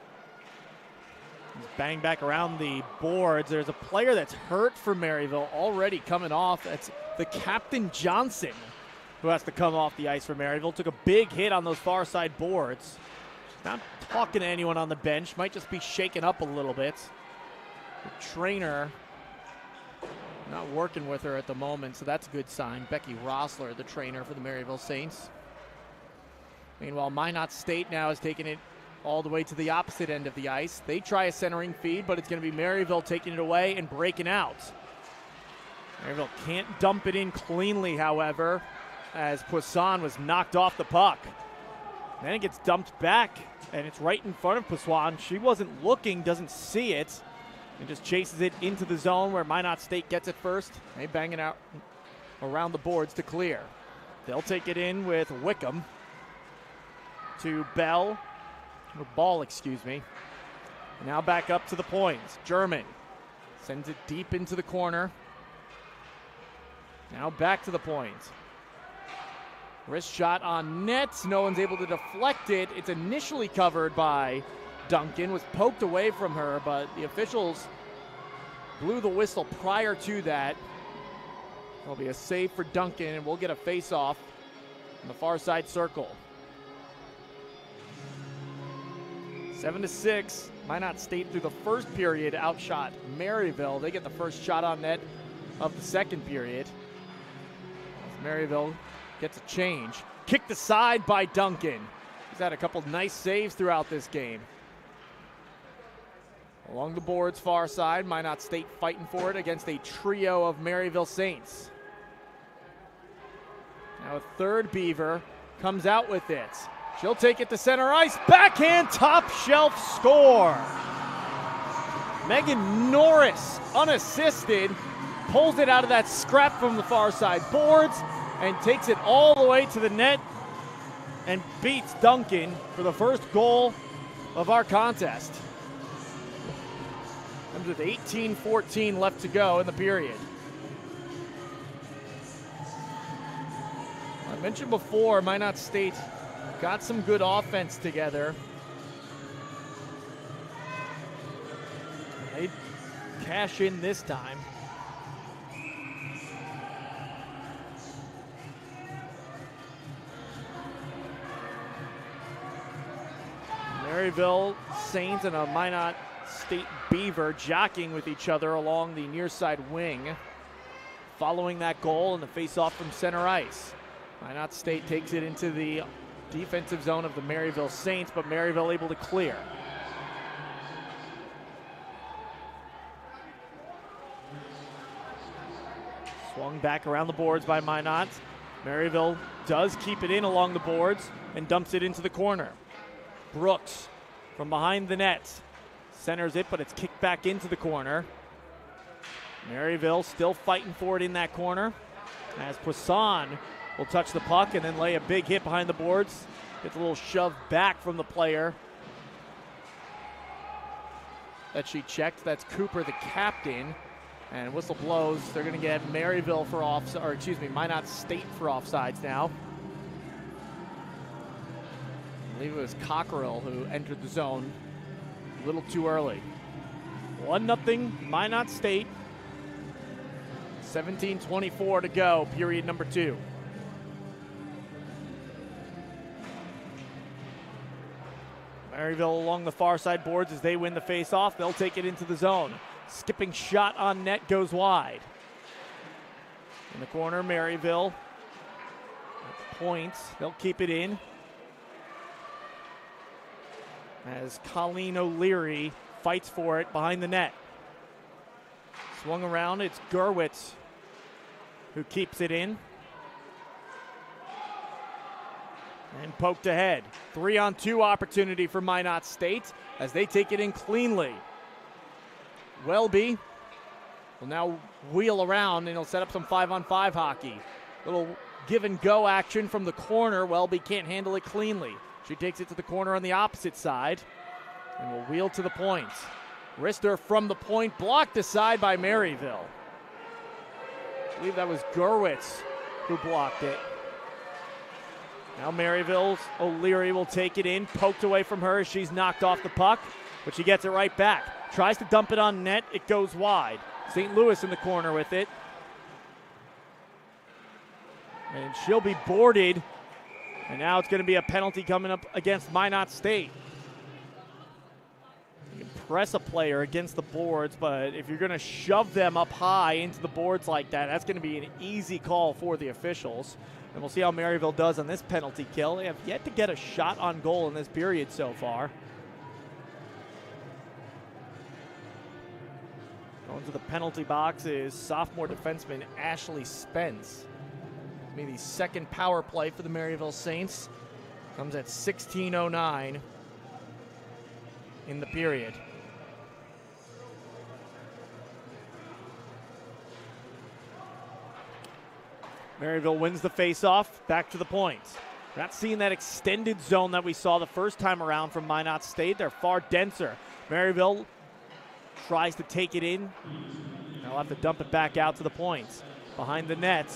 He's banged back around the boards. There's a player that's hurt for Maryville already coming off. That's the Captain Johnson, who has to come off the ice for Maryville. Took a big hit on those far side boards. Not talking to anyone on the bench. Might just be shaken up a little bit. The trainer not working with her at the moment, so that's a good sign. Becky Rossler, the trainer for the Maryville Saints. Meanwhile, Minot State now has taken it all the way to the opposite end of the ice. They try a centering feed, but it's going to be Maryville taking it away and breaking out. Maryville can't dump it in cleanly, however, as Poisson was knocked off the puck. Then it gets dumped back, and it's right in front of Poisson. She wasn't looking, doesn't see it, and just chases it into the zone where Minot State gets it first. They bang it out around the boards to clear. They'll take it in with Wickham to Ball, excuse me. Now back up to the points. German sends it deep into the corner. Now back to the point. Wrist shot on net. No one's able to deflect it. It's initially covered by Duncan, was poked away from her, but the officials blew the whistle prior to that. There'll be a save for Duncan, and we'll get a face-off in the far side circle. 7-6. Minot State through the first period outshot Maryville. They get the first shot on net of the second period. As Maryville gets a change. Kicked aside by Duncan. He's had a couple nice saves throughout this game. Along the boards far side, Minot State fighting for it against a trio of Maryville Saints. Now a third Beaver comes out with it. She'll take it to center ice. Backhand top shelf score. Megan Norris, unassisted, pulls it out of that scrap from the far side boards and takes it all the way to the net and beats Duncan for the first goal of our contest. Comes with 18-14 left to go in the period. I mentioned before, Minot State got some good offense together. They cash in this time. Maryville Saints and a Minot State Beaver jockeying with each other along the near side wing. Following that goal and the face-off from center ice. Minot State takes it into the defensive zone of the Maryville Saints, but Maryville able to clear. Swung back around the boards by Minot. Maryville does keep it in along the boards and dumps it into the corner. Brooks from behind the net centers it, but it's kicked back into the corner. Maryville still fighting for it in that corner as Poisson will touch the puck and then lay a big hit behind the boards. Gets a little shove back from the player that she checked. That's Cooper, the captain. And whistle blows. They're going to get Maryville for Minot State for offsides now. I believe it was Cockrell who entered the zone a little too early. 1-0 Minot State. 17:24 to go, period number 2. Maryville along the far side boards as they win the face-off. They'll take it into the zone. Skipping shot on net goes wide. In the corner, Maryville. At the points, they'll keep it in. As Colleen O'Leary fights for it behind the net. Swung around, it's Gerwitz who keeps it in. And poked ahead. 3-on-2 opportunity for Minot State as they take it in cleanly. Welby will now wheel around and he'll set up some 5-on-5 hockey. Little give and go action from the corner. Welby can't handle it cleanly. She takes it to the corner on the opposite side and will wheel to the point. Rister from the point, blocked aside by Maryville. I believe that was Gurwitz who blocked it. Now Maryville's O'Leary will take it in, poked away from her as she's knocked off the puck, but she gets it right back. Tries to dump it on net, it goes wide. St. Louis in the corner with it. And she'll be boarded, and now it's going to be a penalty coming up against Minot State. You can press a player against the boards, but if you're going to shove them up high into the boards like that, that's going to be an easy call for the officials. And we'll see how Maryville does on this penalty kill. They have yet to get a shot on goal in this period so far. Going to the penalty box is sophomore defenseman Ashley Spence. Maybe second power play for the Maryville Saints. Comes at 16:09 in the period. Maryville wins the faceoff, back to the point. We're not seeing that extended zone that we saw the first time around from Minot State. They're far denser. Maryville tries to take it in. They'll have to dump it back out to the points. Behind the net,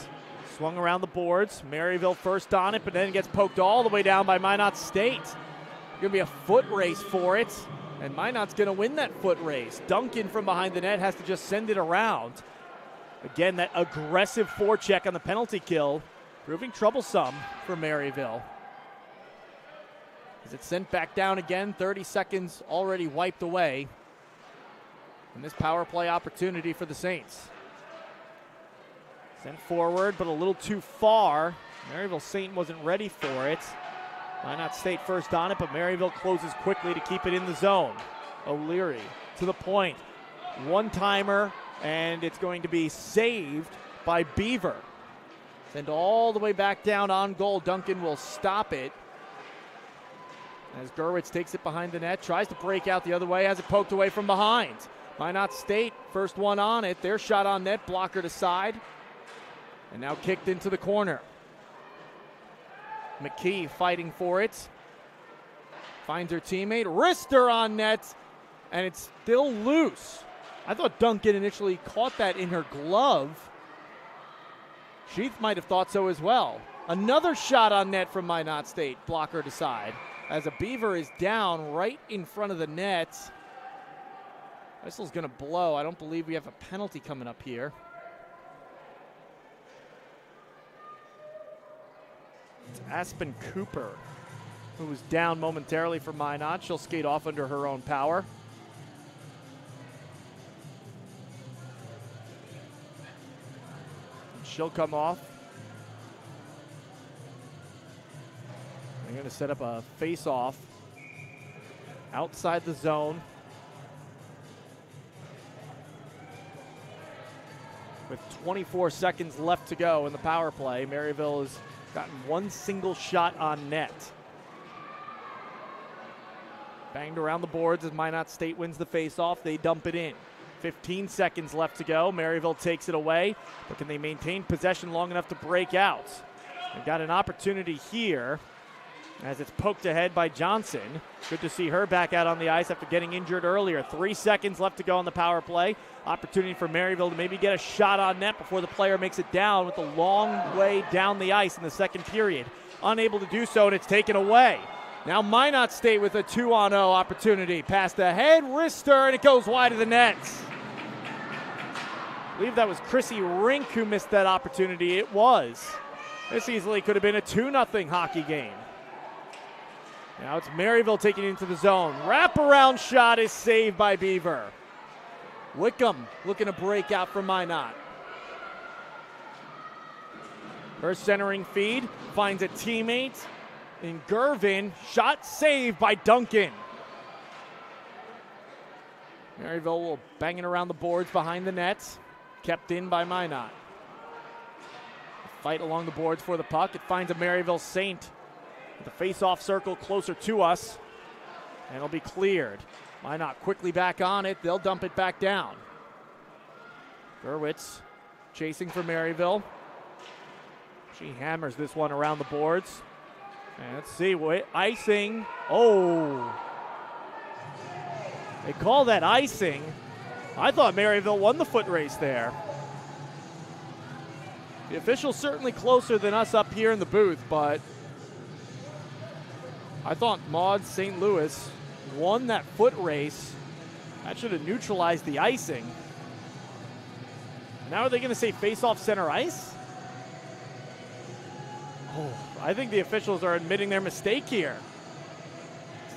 swung around the boards. Maryville first on it, but then gets poked all the way down by Minot State. Going to be a foot race for it, and Minot's going to win that foot race. Duncan from behind the net has to just send it around. Again, that aggressive forecheck on the penalty kill, proving troublesome for Maryville. As it's sent back down again, 30 seconds already wiped away. And this power play opportunity for the Saints. Sent forward, but a little too far. Maryville Saint wasn't ready for it. Minot State first on it, but Maryville closes quickly to keep it in the zone. O'Leary to the point. One-timer, and it's going to be saved by Beaver. Sent all the way back down on goal. Duncan will stop it. As Gurwitz takes it behind the net, tries to break out the other way, has it poked away from behind. Minot State, first one on it. Their shot on net, blockered aside. And now kicked into the corner. McKee fighting for it. Finds her teammate. Rister on net, and it's still loose. I thought Duncan initially caught that in her glove. Sheath might have thought so as well. Another shot on net from Minot State, blockered aside. As a Beaver is down right in front of the net. Whistle's going to blow. I don't believe we have a penalty coming up here. It's Aspen Cooper, who was down momentarily for Minot. She'll skate off under her own power. She'll come off. They're going to set up a face-off outside the zone. With 24 seconds left to go in the power play, Maryville has gotten one single shot on net. Banged around the boards as Minot State wins the face-off. They dump it in. 15 seconds left to go. Maryville takes it away, but can they maintain possession long enough to break out? They've got an opportunity here as it's poked ahead by Johnson. Good to see her back out on the ice after getting injured earlier. 3 seconds left to go on the power play. Opportunity for Maryville to maybe get a shot on net before the player makes it down with a long way down the ice in the second period. Unable to do so, and it's taken away. Now Minot State with a 2-on-0 opportunity. Passed ahead, Rister, and it goes wide of the net. I believe that was Chrissy Rink who missed that opportunity. It was. This easily could have been a 2-0 hockey game. Now it's Maryville taking it into the zone. Wraparound shot is saved by Beaver. Wickham looking to break out for Minot. Her centering feed finds a teammate in Gervin. Shot saved by Duncan. Maryville will bang it around the boards behind the nets. Kept in by Minot. Fight along the boards for the puck. It finds a Maryville Saint The face-off circle closer to us, and it'll be cleared. Minot quickly back on it. They'll dump it back down. Gerwitz chasing for Maryville. She hammers this one around the boards. And let's see, icing. Oh. They call that icing. I thought Maryville won the foot race there. The official's certainly closer than us up here in the booth, but I thought Maud St. Louis won that foot race. That should have neutralized the icing. Now are they going to say face-off center ice? Oh, I think the officials are admitting their mistake here.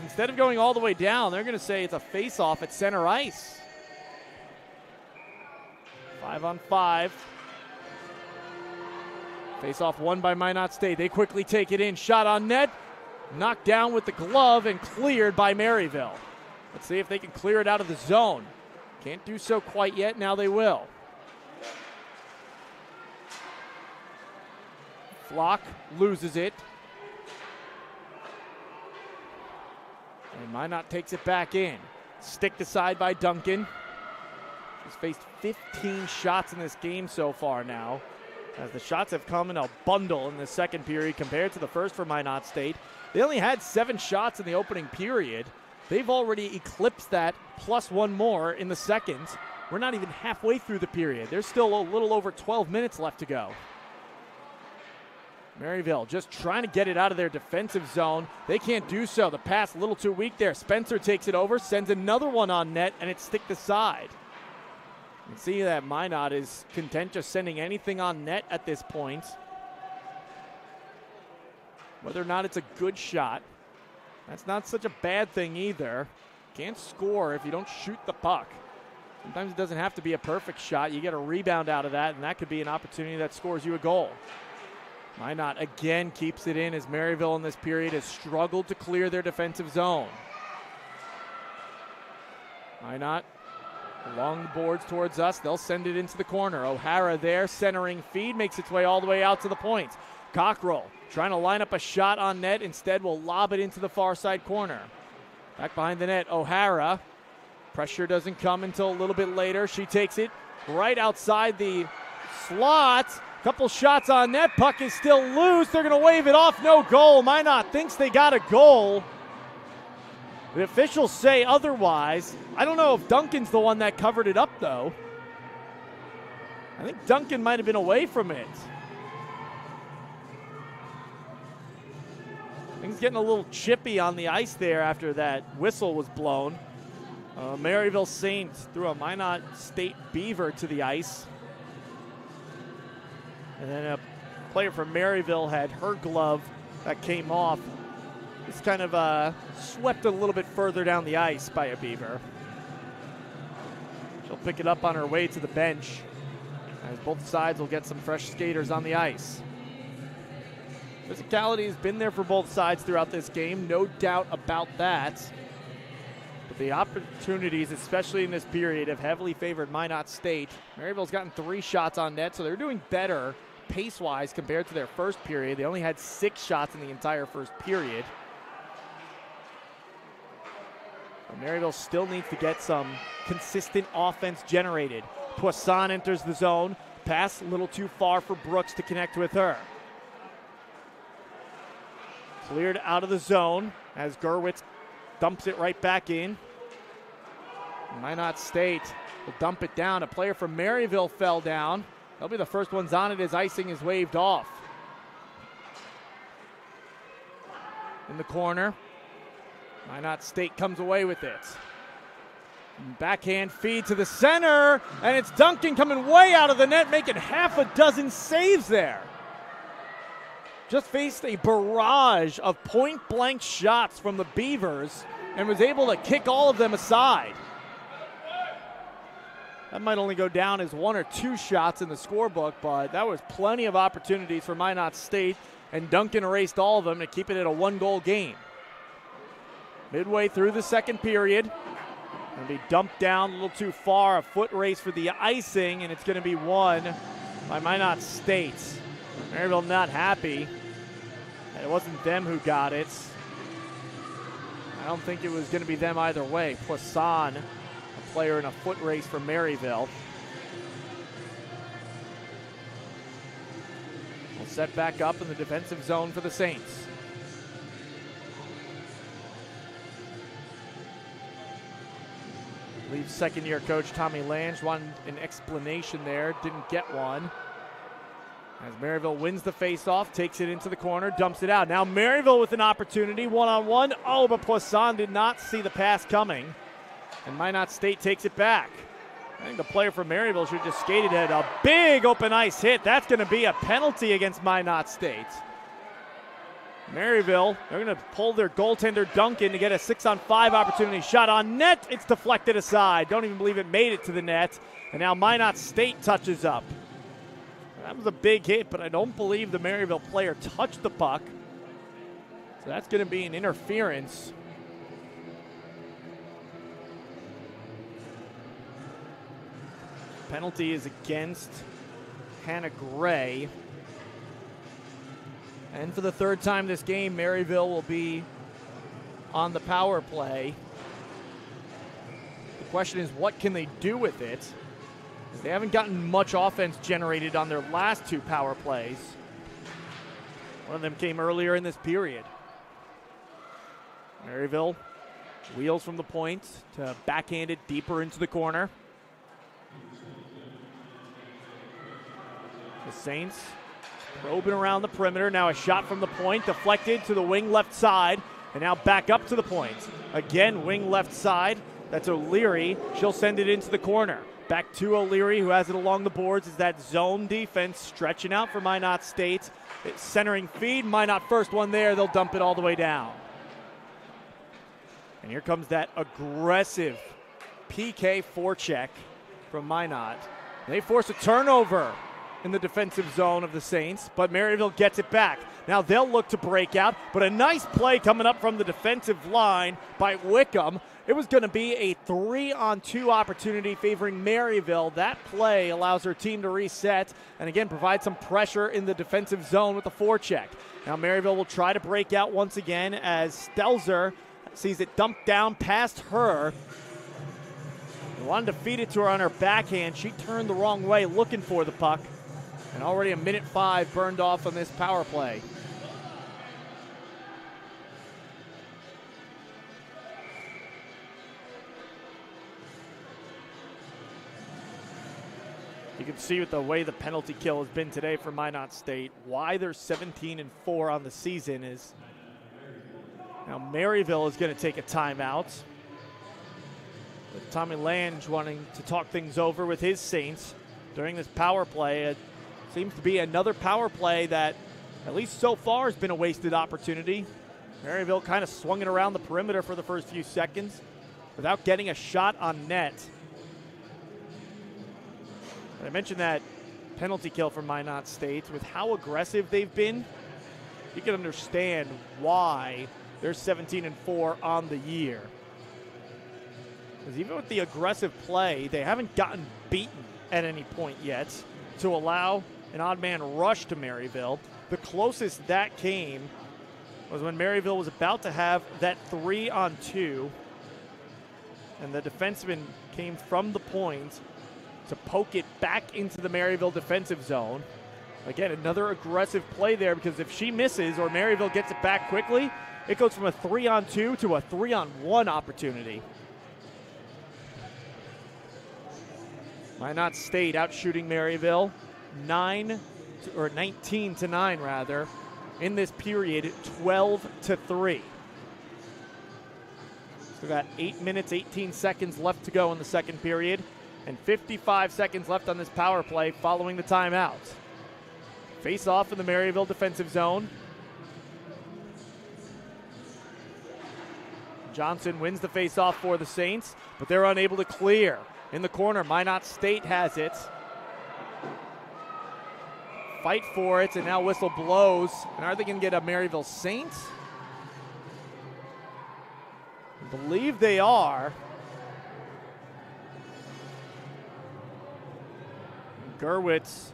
Instead of going all the way down, they're going to say it's a face-off at center ice. 5-on-5. Face-off won by Minot State. They quickly take it in. Shot on net. Knocked down with the glove and cleared by Maryville. Let's see if they can clear it out of the zone. Can't do so quite yet. Now they will. Flock loses it. And Minot takes it back in. Sticked aside by Duncan. She's faced 15 shots in this game so far now, as the shots have come in a bundle in the second period compared to the first for Minot State. They only had 7 shots in the opening period. They've already eclipsed that plus one more in the second. We're not even halfway through the period. There's still a little over 12 minutes left to go. Maryville just trying to get it out of their defensive zone. They can't do so. The pass a little too weak there. Spencer takes it over, sends another one on net, and it's sticked aside. You can see that Minot is content just sending anything on net at this point. Whether or not it's a good shot, that's not such a bad thing either. Can't score if you don't shoot the puck. Sometimes it doesn't have to be a perfect shot. You get a rebound out of that, and that could be an opportunity that scores you a goal. Minot again keeps it in as Maryville in this period has struggled to clear their defensive zone. Minot along the boards towards us. They'll send it into the corner. O'Hara there, centering feed, makes its way all the way out to the point. Cockrell trying to line up a shot on net. Instead, will lob it into the far side corner. Back behind the net, O'Hara. Pressure doesn't come until a little bit later. She takes it right outside the slot. Couple shots on net. Puck is still loose. They're going to wave it off. No goal. Minot thinks they got a goal. The officials say otherwise. I don't know if Duncan's the one that covered it up, though. I think Duncan might have been away from it. Things getting a little chippy on the ice there after that whistle was blown. Maryville Saints threw a Minot State Beaver to the ice. And then a player from Maryville had her glove that came off. It's kind of swept a little bit further down the ice by a Beaver. She'll pick it up on her way to the bench, as both sides will get some fresh skaters on the ice. Physicality has been there for both sides throughout this game, no doubt about that. But the opportunities, especially in this period, have heavily favored Minot State. Maryville's gotten 3 shots on net, so they're doing better pace-wise compared to their first period. They only had 6 shots in the entire first period. But Maryville still needs to get some consistent offense generated. Poisson enters the zone. Pass a little too far for Brooks to connect with her. Cleared out of the zone as Gerwitz dumps it right back in. Minot State will dump it down. A player from Maryville fell down. They'll be the first ones on it as icing is waved off. In the corner, Minot State comes away with it. Backhand feed to the center, and it's Duncan coming way out of the net, making half a dozen saves there. Just faced a barrage of point-blank shots from the Beavers and was able to kick all of them aside. That might only go down as 1 or 2 shots in the scorebook, but that was plenty of opportunities for Minot State, and Duncan erased all of them to keep it at a 1-goal game. Midway through the second period, going to be dumped down a little too far, a foot race for the icing, and it's going to be won by Minot State. Maryville not happy It wasn't them who got it. I don't think it was going to be them either way. Poisson, a player in a foot race for Maryville. Will set back up in the defensive zone for the Saints. I believe second-year coach Tommy Lange wanted an explanation there, didn't get one. As Maryville wins the face-off, takes it into the corner, dumps it out. Now Maryville with an opportunity, one-on-one. Oh, but Poisson did not see the pass coming. And Minot State takes it back. I think the player from Maryville should have just skated at a big open ice hit. That's going to be a penalty against Minot State. Maryville, they're going to pull their goaltender Duncan to get a 6-on-5 opportunity. Shot on net, it's deflected aside. Don't even believe it made it to the net. And now Minot State touches up. That was a big hit, but I don't believe the Maryville player touched the puck. So that's going to be an interference. Penalty is against Hannah Gray. And for the third time this game, Maryville will be on the power play. The question is, what can they do with it? They haven't gotten much offense generated on their last two power plays. One of them came earlier in this period. Maryville wheels from the point to backhand it deeper into the corner. The Saints probing around the perimeter. Now a shot from the point, deflected to the wing left side, and now back up to the point. Again, wing left side. That's O'Leary. She'll send it into the corner. Back to O'Leary, who has it along the boards. Is that zone defense stretching out for Minot State. It's centering feed. Minot first one there. They'll dump it all the way down. And here comes that aggressive PK forecheck from Minot. They force a turnover in the defensive zone of the Saints, but Maryville gets it back. Now they'll look to break out, but a nice play coming up from the defensive line by Wickham. It was going to be a 3-on-2 opportunity favoring Maryville. That play allows her team to reset and again provide some pressure in the defensive zone with the forecheck. Now Maryville will try to break out once again as Stelzer sees it dumped down past her. Wanted to feed it to her on her backhand. She turned the wrong way looking for the puck. And already a minute 5 burned off on this power play. You can see with the way the penalty kill has been today for Minot State, why they're 17-4 on the season is now Maryville is going to take a timeout. With Tommy Lange wanting to talk things over with his Saints during this power play. It seems to be another power play that, at least so far, has been a wasted opportunity. Maryville kind of swung it around the perimeter for the first few seconds without getting a shot on net. But I mentioned that penalty kill from Minot State. With how aggressive they've been, you can understand why they're 17-4 on the year. Because even with the aggressive play, they haven't gotten beaten at any point yet to allow an odd man rush to Maryville. The closest that came was when Maryville was about to have that 3-on-2, and the defenseman came from the point to poke it back into the Maryville defensive zone. Again, another aggressive play there, because if she misses or Maryville gets it back quickly, it goes from a 3-on-2 to a 3-on-1 opportunity. Minot State out shooting Maryville 19-9 rather. In this period, 12-3. So got 8 minutes, 18 seconds left to go in the second period, and 55 seconds left on this power play following the timeout. Face off in the Maryville defensive zone. Johnson wins the face-off for the Saints, but they're unable to clear. In the corner, Minot State has it. Fight for it, and now whistle blows. And are they going to get a Maryville Saints? I believe they are. Gerwitz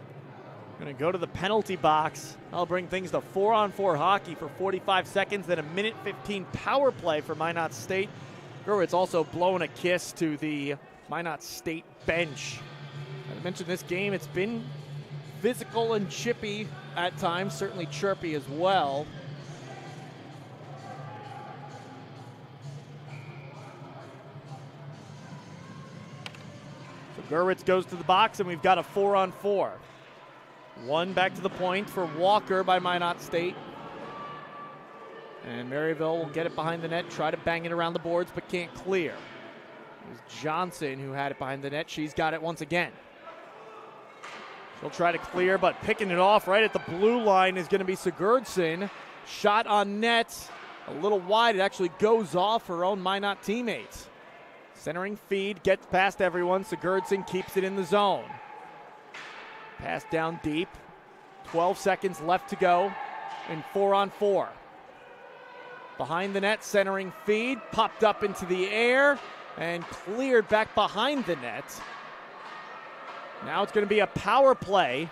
Going to go to the penalty box. I'll bring things to 4-on-4 hockey for 45 seconds, then a minute 15 power play for Minot State. Gerwitz also blowing a kiss to the Minot State bench. As I mentioned, this game, it's been physical and chippy at times, certainly chirpy as well. So Gerwitz goes to the box, and we've got a 4-on-4. One back to the point for Walker by Minot State. And Maryville will get it behind the net, try to bang it around the boards, but can't clear. It was Johnson who had it behind the net. She's got it once again. She'll try to clear, but picking it off right at the blue line is going to be Sigurdsson. Shot on net, a little wide. It actually goes off her own Minot teammates. Centering feed, gets past everyone. Sigurdsson keeps it in the zone. Pass down deep. 12 seconds left to go in 4-on-4. Behind the net, centering feed, popped up into the air and cleared back behind the net. Now it's going to be a power play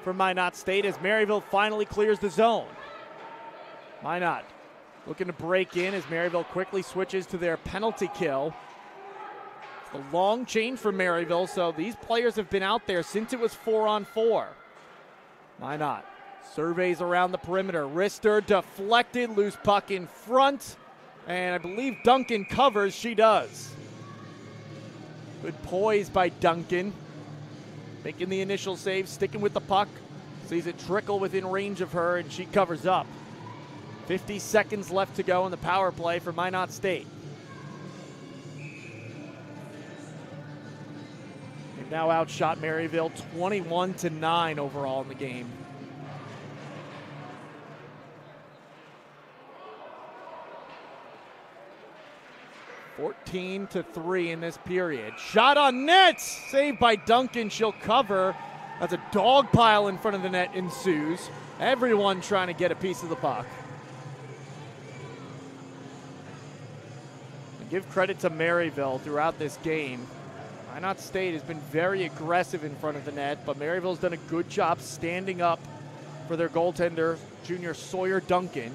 for Minot State as Maryville finally clears the zone. Minot looking to break in as Maryville quickly switches to their penalty kill. It's a long change for Maryville, so these players have been out there since it was 4-on-4. Minot surveys around the perimeter. Wrister deflected, loose puck in front, and I believe Duncan covers. She does. Good poise by Duncan. Making the initial save, sticking with the puck. Sees it trickle within range of her, and she covers up. 50 seconds left to go in the power play for Minot State. They've now outshot Maryville 21-9 overall in the game. (14-3) in this period. Shot on net, saved by Duncan. She'll cover as a dog pile in front of the net ensues. Everyone trying to get a piece of the puck. And give credit to Maryville throughout this game. Minot State has been very aggressive in front of the net, but Maryville's done a good job standing up for their goaltender, junior Sawyer Duncan.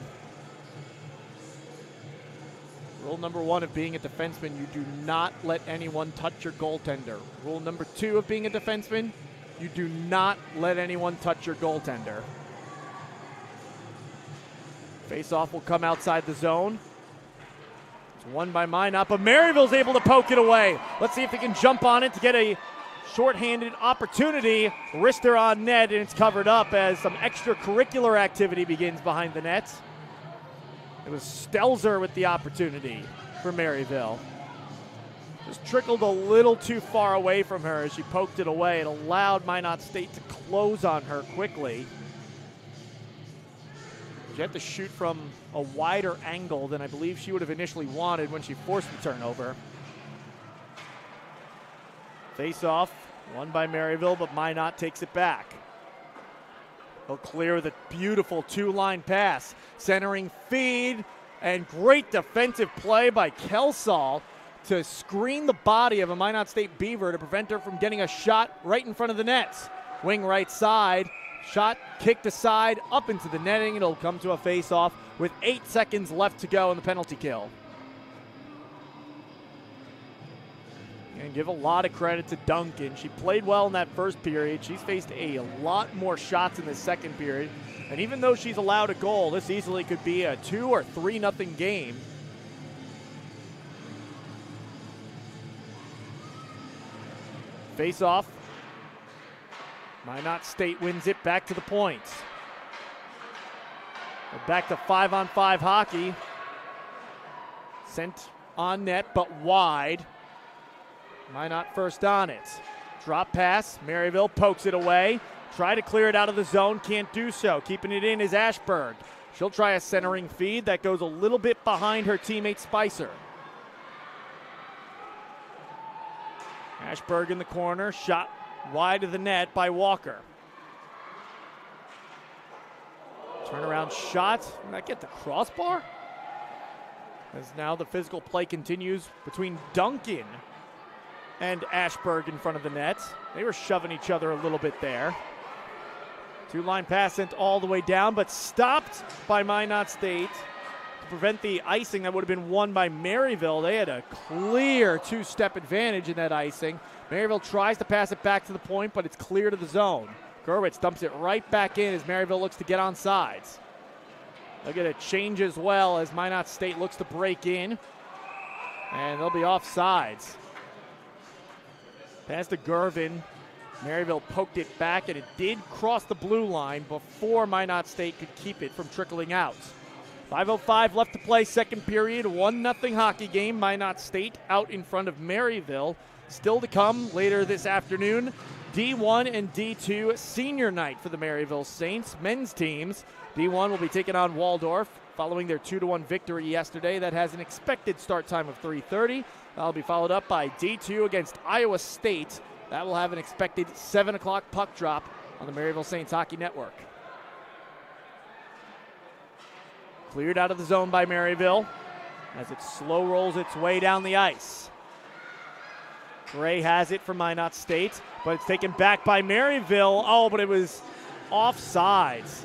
Rule number 1 of being a defenseman, you do not let anyone touch your goaltender. Rule number 2 of being a defenseman, you do not let anyone touch your goaltender. Face-off will come outside the zone. It's won by Minot, but Maryville's able to poke it away. Let's see if they can jump on it to get a shorthanded opportunity. Wrister on net, and it's covered up as some extracurricular activity begins behind the net. It was Stelzer with the opportunity for Maryville. Just trickled a little too far away from her as she poked it away. It allowed Minot State to close on her quickly. She had to shoot from a wider angle than I believe she would have initially wanted when she forced the turnover. Face-off, won by Maryville, but Minot takes it back. They'll clear with a beautiful two-line pass. Centering feed, and great defensive play by Kelsall to screen the body of a Minot State Beaver to prevent her from getting a shot right in front of the nets. Wing right side, shot kicked aside, up into the netting. It'll come to a face-off with 8 seconds left to go in the penalty kill. And give a lot of credit to Duncan. She played well in that first period. She's faced a lot more shots in the second period. And even though she's allowed a goal, this easily could be a 2 or 3-0 game. Face off. Minot State wins it back to the points. We're back to 5-on-5 hockey. Sent on net, but wide. Minot first on it. Drop pass. Maryville pokes it away. Try to clear it out of the zone. Can't do so. Keeping it in is Ashberg. She'll try a centering feed that goes a little bit behind her teammate Spicer. Ashberg in the corner. Shot wide of the net by Walker. Turnaround shot. Did that get the crossbar? As now the physical play continues between Duncan and Ashberg in front of the net. They were shoving each other a little bit there. Two-line pass sent all the way down, but stopped by Minot State to prevent the icing that would have been won by Maryville. They had a clear two-step advantage in that icing. Maryville tries to pass it back to the point, but it's clear to the zone. Gerwitz dumps it right back in as Maryville looks to get on sides. They'll get a change as well as Minot State looks to break in, and they'll be off sides. Pass to Gervin. Maryville poked it back, and it did cross the blue line before Minot State could keep it from trickling out. 5:05 left to play, second period, 1-0 hockey game. Minot State out in front of Maryville. Still to come later this afternoon, D1 and D2 senior night for the Maryville Saints. Men's teams, D1 will be taking on Waldorf following their 2-1 victory yesterday. That has an expected start time of 3:30. That'll be followed up by D2 against Iowa State. That will have an expected 7 o'clock puck drop on the Maryville Saints Hockey Network. Cleared out of the zone by Maryville as it slow rolls its way down the ice. Gray has it for Minot State, but it's taken back by Maryville. Oh, but it was offsides.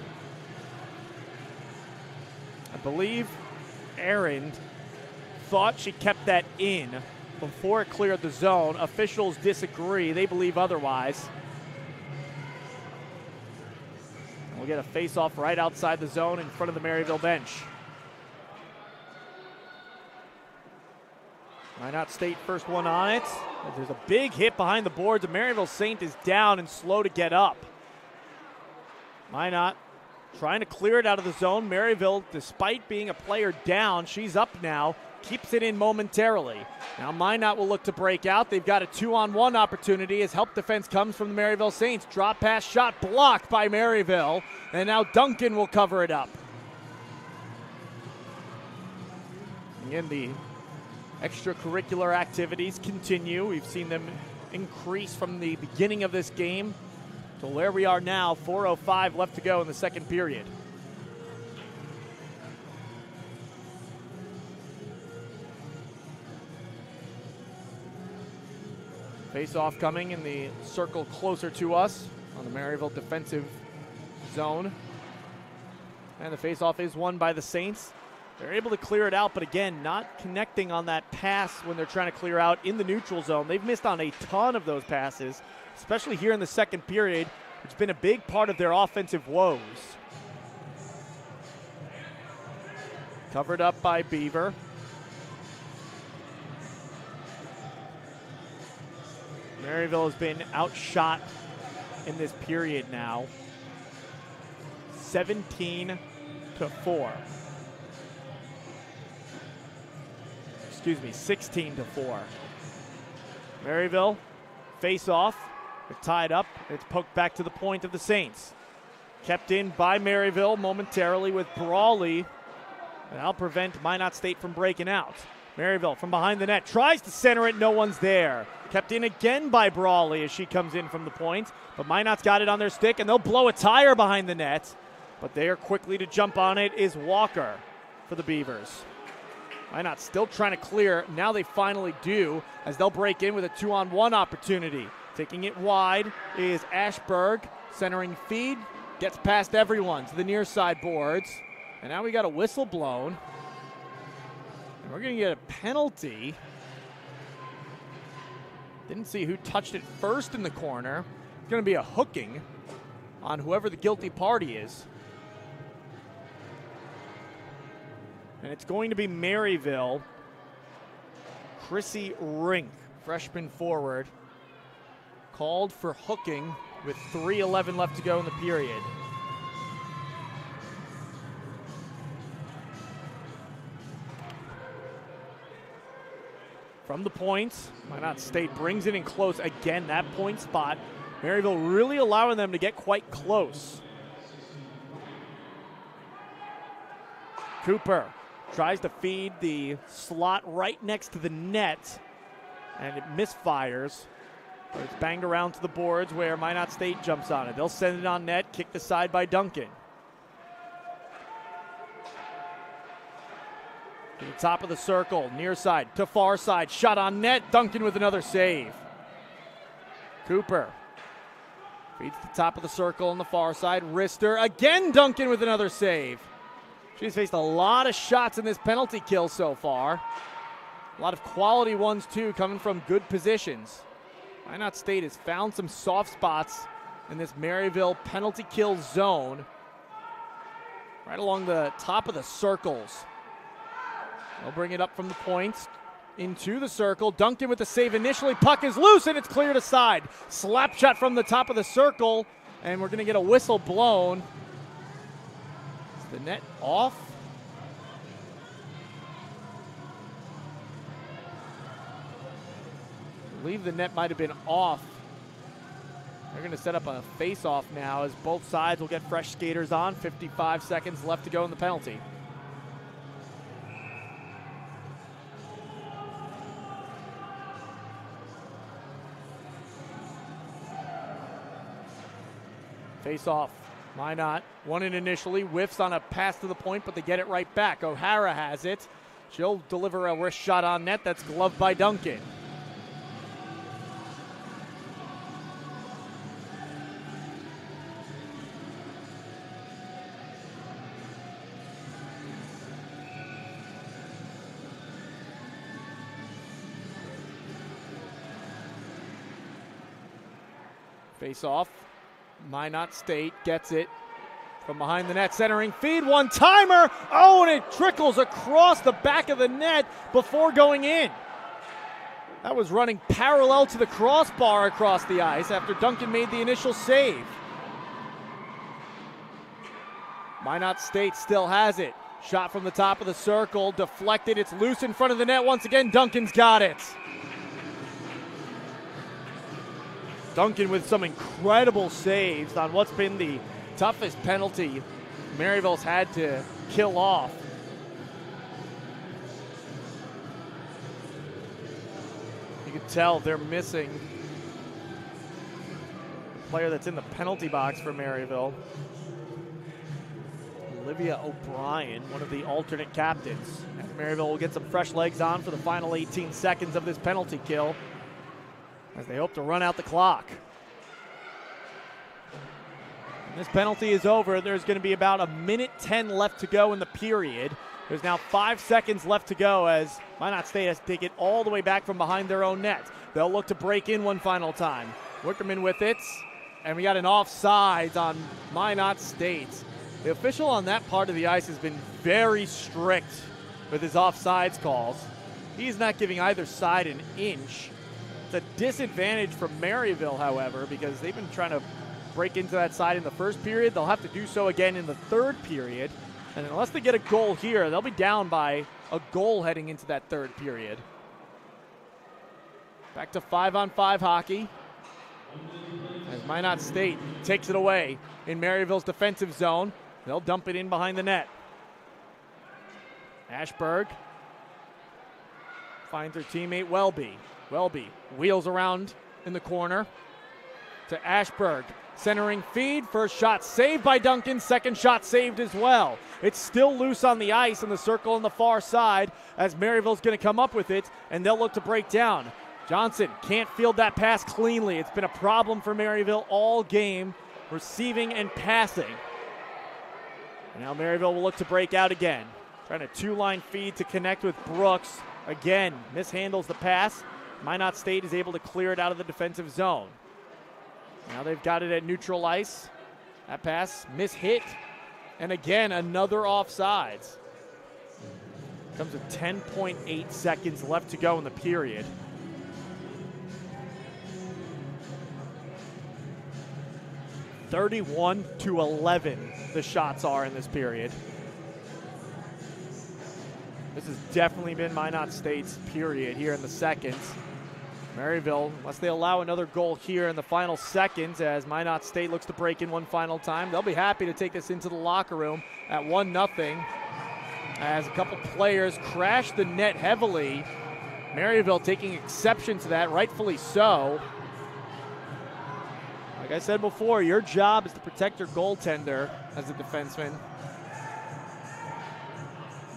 I believe Aaron thought she kept that in before it cleared the zone. Officials disagree. They believe otherwise. And we'll get a face-off right outside the zone in front of the Maryville bench. Minot State first one on it. There's a big hit behind the boards. The Maryville Saint is down and slow to get up. Minot trying to clear it out of the zone. Maryville, despite being a player down, she's up now. Keeps it in momentarily. Now Minot will look to break out. They've got a 2-on-1 opportunity as help defense comes from the Maryville Saints. Drop pass shot blocked by Maryville. And now Duncan will cover it up. Again, the extracurricular activities continue. We've seen them increase from the beginning of this game to where we are now. 4:05 left to go in the second period. Face-off coming in the circle closer to us on the Maryville defensive zone. And the face-off is won by the Saints. They're able to clear it out, but again, not connecting on that pass when they're trying to clear out in the neutral zone. They've missed on a ton of those passes, especially here in the second period. It's been a big part of their offensive woes. Covered up by Beaver. Maryville has been outshot in this period now. 17-4. Excuse me, 16-4. Maryville, face off. They're tied up. It's poked back to the point of the Saints. Kept in by Maryville momentarily with Brawley. And that'll prevent Minot State from breaking out. Maryville from behind the net tries to center it. No one's there. Kept in again by Brawley as she comes in from the point. But Minot's got it on their stick, and they'll blow a tire behind the net. But there quickly to jump on it is Walker for the Beavers. Minot still trying to clear. Now they finally do as they'll break in with a 2-on-1 opportunity. Taking it wide is Ashberg. Centering feed. Gets past everyone to the near side boards. And now we got a whistle blown. And we're going to get a penalty. Didn't see who touched it first in the corner. It's going to be a hooking on whoever the guilty party is. And it's going to be Maryville. Chrissy Rink, freshman forward, called for hooking with 3:11 left to go in the period. From the points, Minot State brings it in close again, that point spot. Maryville really allowing them to get quite close. Cooper tries to feed the slot right next to the net, and it misfires. But it's banged around to the boards where Minot State jumps on it. They'll send it on net, kicked aside by Duncan. To the top of the circle, near side to far side, shot on net. Duncan with another save. Cooper Feeds the top of the circle on the far side. Wrister again, Duncan with another save. She's faced a lot of shots in this penalty kill so far. A lot of quality ones, too, coming from good positions. Minot State has found some soft spots in this Maryville penalty kill zone. Right along the top of the circles. They'll bring it up from the points into the circle. Duncan with the save initially. Puck is loose and it's cleared aside. Slap shot from the top of the circle, and we're going to get a whistle blown. Is the net off? I believe the net might have been off. They're going to set up a face-off now as both sides will get fresh skaters on. 55 seconds left to go in the penalty. Face off. Minot won it initially, whiffs on a pass to the point, but they get it right back. O'Hara has it. She'll deliver a wrist shot on net. That's gloved by Duncan. Face off. Minot State gets it from behind the net, centering feed, one-timer. Oh, and it trickles across the back of the net before going in. That was running parallel to the crossbar across the ice after Duncan made the initial save. Minot State still has it. Shot from the top of the circle, deflected. It's loose in front of the net once again. Duncan's got it. Duncan with some incredible saves on what's been the toughest penalty Maryville's had to kill off. You can tell they're missing the player that's in the penalty box for Maryville. Olivia O'Brien, one of the alternate captains. And Maryville will get some fresh legs on for the final 18 seconds of this penalty kill, as they hope to run out the clock. When this penalty is over, there's going to be about 1:10 left to go in the period. There's now 5 seconds left to go as Minot State has to take it all the way back from behind their own net. They'll look to break in one final time. Wickerman with it, and we got an offsides on Minot State. The official on that part of the ice has been very strict with his offsides calls. He's not giving either side an inch. It's a disadvantage for Maryville, however, because they've been trying to break into that side in the first period. They'll have to do so again in the third period. And unless they get a goal here, they'll be down by a goal heading into that third period. Back to 5-on-5 hockey, as Minot State takes it away in Maryville's defensive zone. They'll dump it in behind the net. Ashberg finds her teammate Welby. Welby wheels around in the corner to Ashberg. Centering feed. First shot saved by Duncan. Second shot saved as well. It's still loose on the ice in the circle on the far side as Maryville's going to come up with it, and they'll look to break down. Johnson can't field that pass cleanly. It's been a problem for Maryville all game, receiving and passing. And now Maryville will look to break out again. Trying a two-line feed to connect with Brooks. Again, mishandles the pass. Minot State is able to clear it out of the defensive zone. Now they've got it at neutral ice. That pass mishit. And again, another offsides. Comes with 10.8 seconds left to go in the period. (31-11) the shots are in this period. This has definitely been Minot State's period here in the seconds. Maryville, unless they allow another goal here in the final seconds as Minot State looks to break in one final time, they'll be happy to take this into the locker room at 1-0 as a couple players crash the net heavily. Maryville taking exception to that, rightfully so. Like I said before, your job is to protect your goaltender as a defenseman.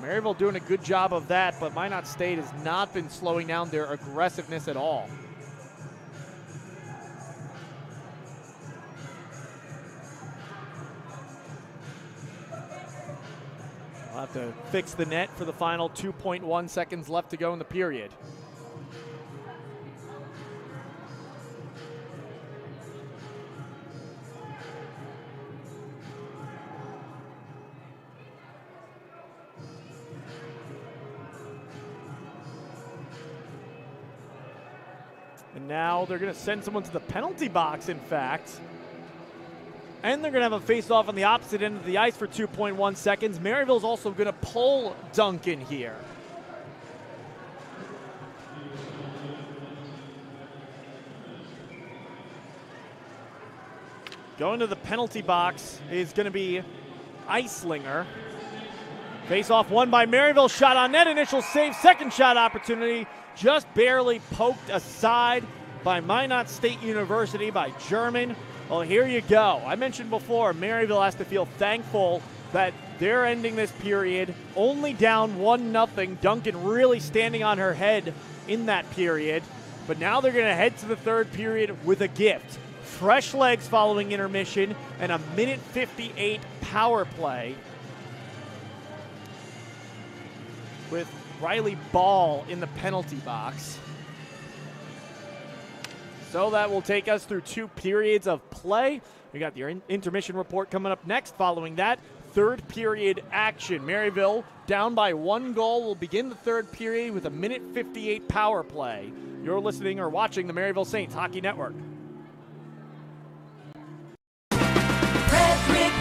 Maryville doing a good job of that, but Minot State has not been slowing down their aggressiveness at all. About to fix the net for the final 2.1 seconds left to go in the period. And now they're going to send someone to the penalty box, in fact. And they're going to have a face-off on the opposite end of the ice for 2.1 seconds. Maryville's also going to pull Duncan here. Going to the penalty box is going to be Eislinger. Face-off won by Maryville. Shot on net. Initial save. Second shot opportunity. Just barely poked aside by Minot State University by German. Well, here you go. I mentioned before, Maryville has to feel thankful that they're ending this period only down 1-0. Duncan really standing on her head in that period. But now they're going to head to the third period with a gift. Fresh legs following intermission and a minute 58 power play with Riley Ball in the penalty box. So that will take us through 2 periods of play. We got the intermission report coming up next. Following that, third period action. Maryville down by 1 goal will begin the third period with a minute 58 power play. You're listening or watching the Maryville Saints Hockey Network.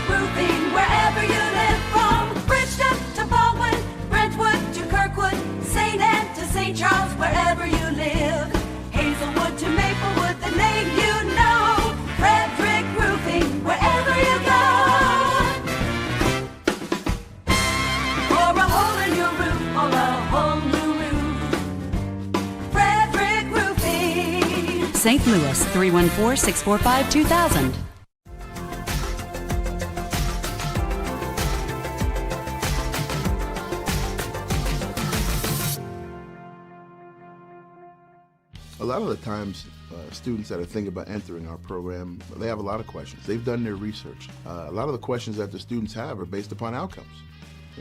Roofing, wherever you live, from Bridgeton to Baldwin, Brentwood to Kirkwood, St. Anne to St. Charles, wherever you live. Hazelwood to Maplewood, the name you know. Frederick Roofing, wherever you go. For a hole in your roof or a whole new roof. Frederick Roofing. St. Louis, 314-645-2000. A lot of the times, students that are thinking about entering our program, they have a lot of questions. They've done their research. A lot of the questions that the students have are based upon outcomes.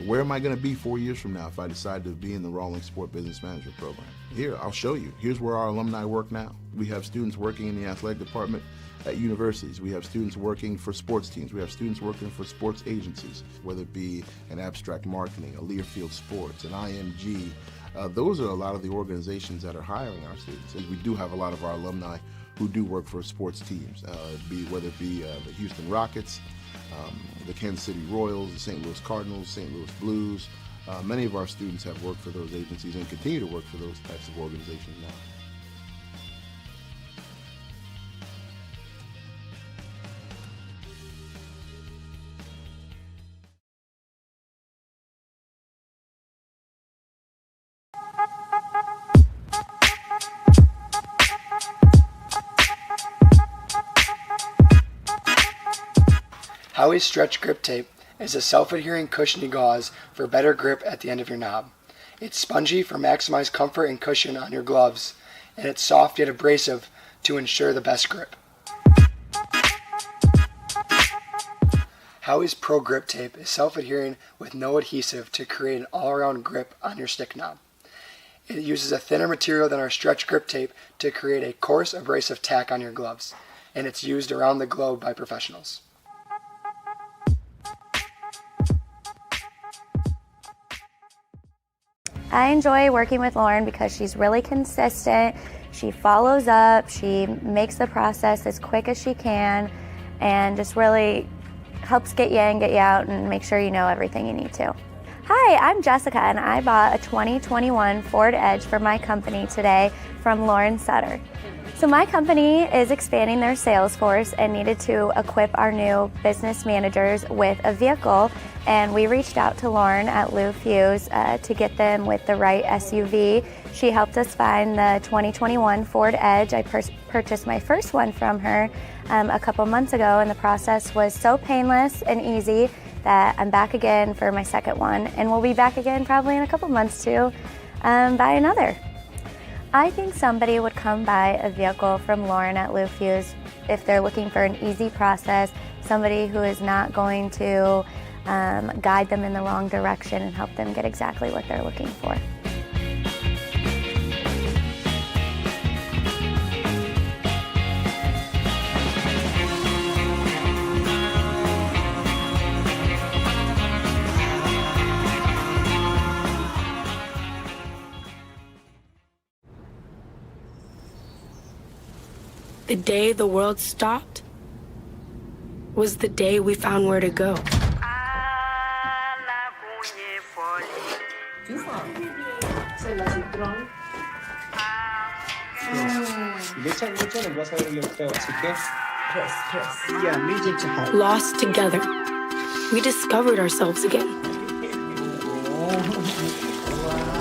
Where am I going to be 4 years from now if I decide to be in the Rawlings Sport Business Management program? Here, I'll show you. Here's where our alumni work now. We have students working in the athletic department at universities. We have students working for sports teams. We have students working for sports agencies, whether it be an Abstract Marketing, a Learfield Sports, an IMG. Those are a lot of the organizations that are hiring our students. And we do have a lot of our alumni who do work for sports teams, whether it be the Houston Rockets, the Kansas City Royals, the St. Louis Cardinals, St. Louis Blues. Many of our students have worked for those agencies and continue to work for those types of organizations now. Howie's Stretch Grip Tape is a self-adhering cushiony gauze for better grip at the end of your knob. It's spongy for maximized comfort and cushion on your gloves, and it's soft yet abrasive to ensure the best grip. Howie's Pro Grip Tape is self-adhering with no adhesive to create an all-around grip on your stick knob. It uses a thinner material than our Stretch Grip Tape to create a coarse abrasive tack on your gloves, and it's used around the globe by professionals. I enjoy working with Lauren because she's really consistent. She follows up, she makes the process as quick as she can, and just really helps get you in, get you out, and make sure you know everything you need to. Hi, I'm Jessica, and I bought a 2021 Ford Edge for my company today from Lauren Sutter. So my company is expanding their sales force and needed to equip our new business managers with a vehicle, and we reached out to Lauren at Lou Fuse to get them with the right SUV. She helped us find the 2021 Ford Edge. I purchased my first one from her a couple months ago, and the process was so painless and easy that I'm back again for my second one, and we'll be back again probably in a couple months to buy another. I think somebody would come buy a vehicle from Lauren at Lou Fuse if they're looking for an easy process, somebody who is not going to guide them in the wrong direction and help them get exactly what they're looking for. The day the world stopped was the day we found where to go. Lost together, we discovered ourselves again.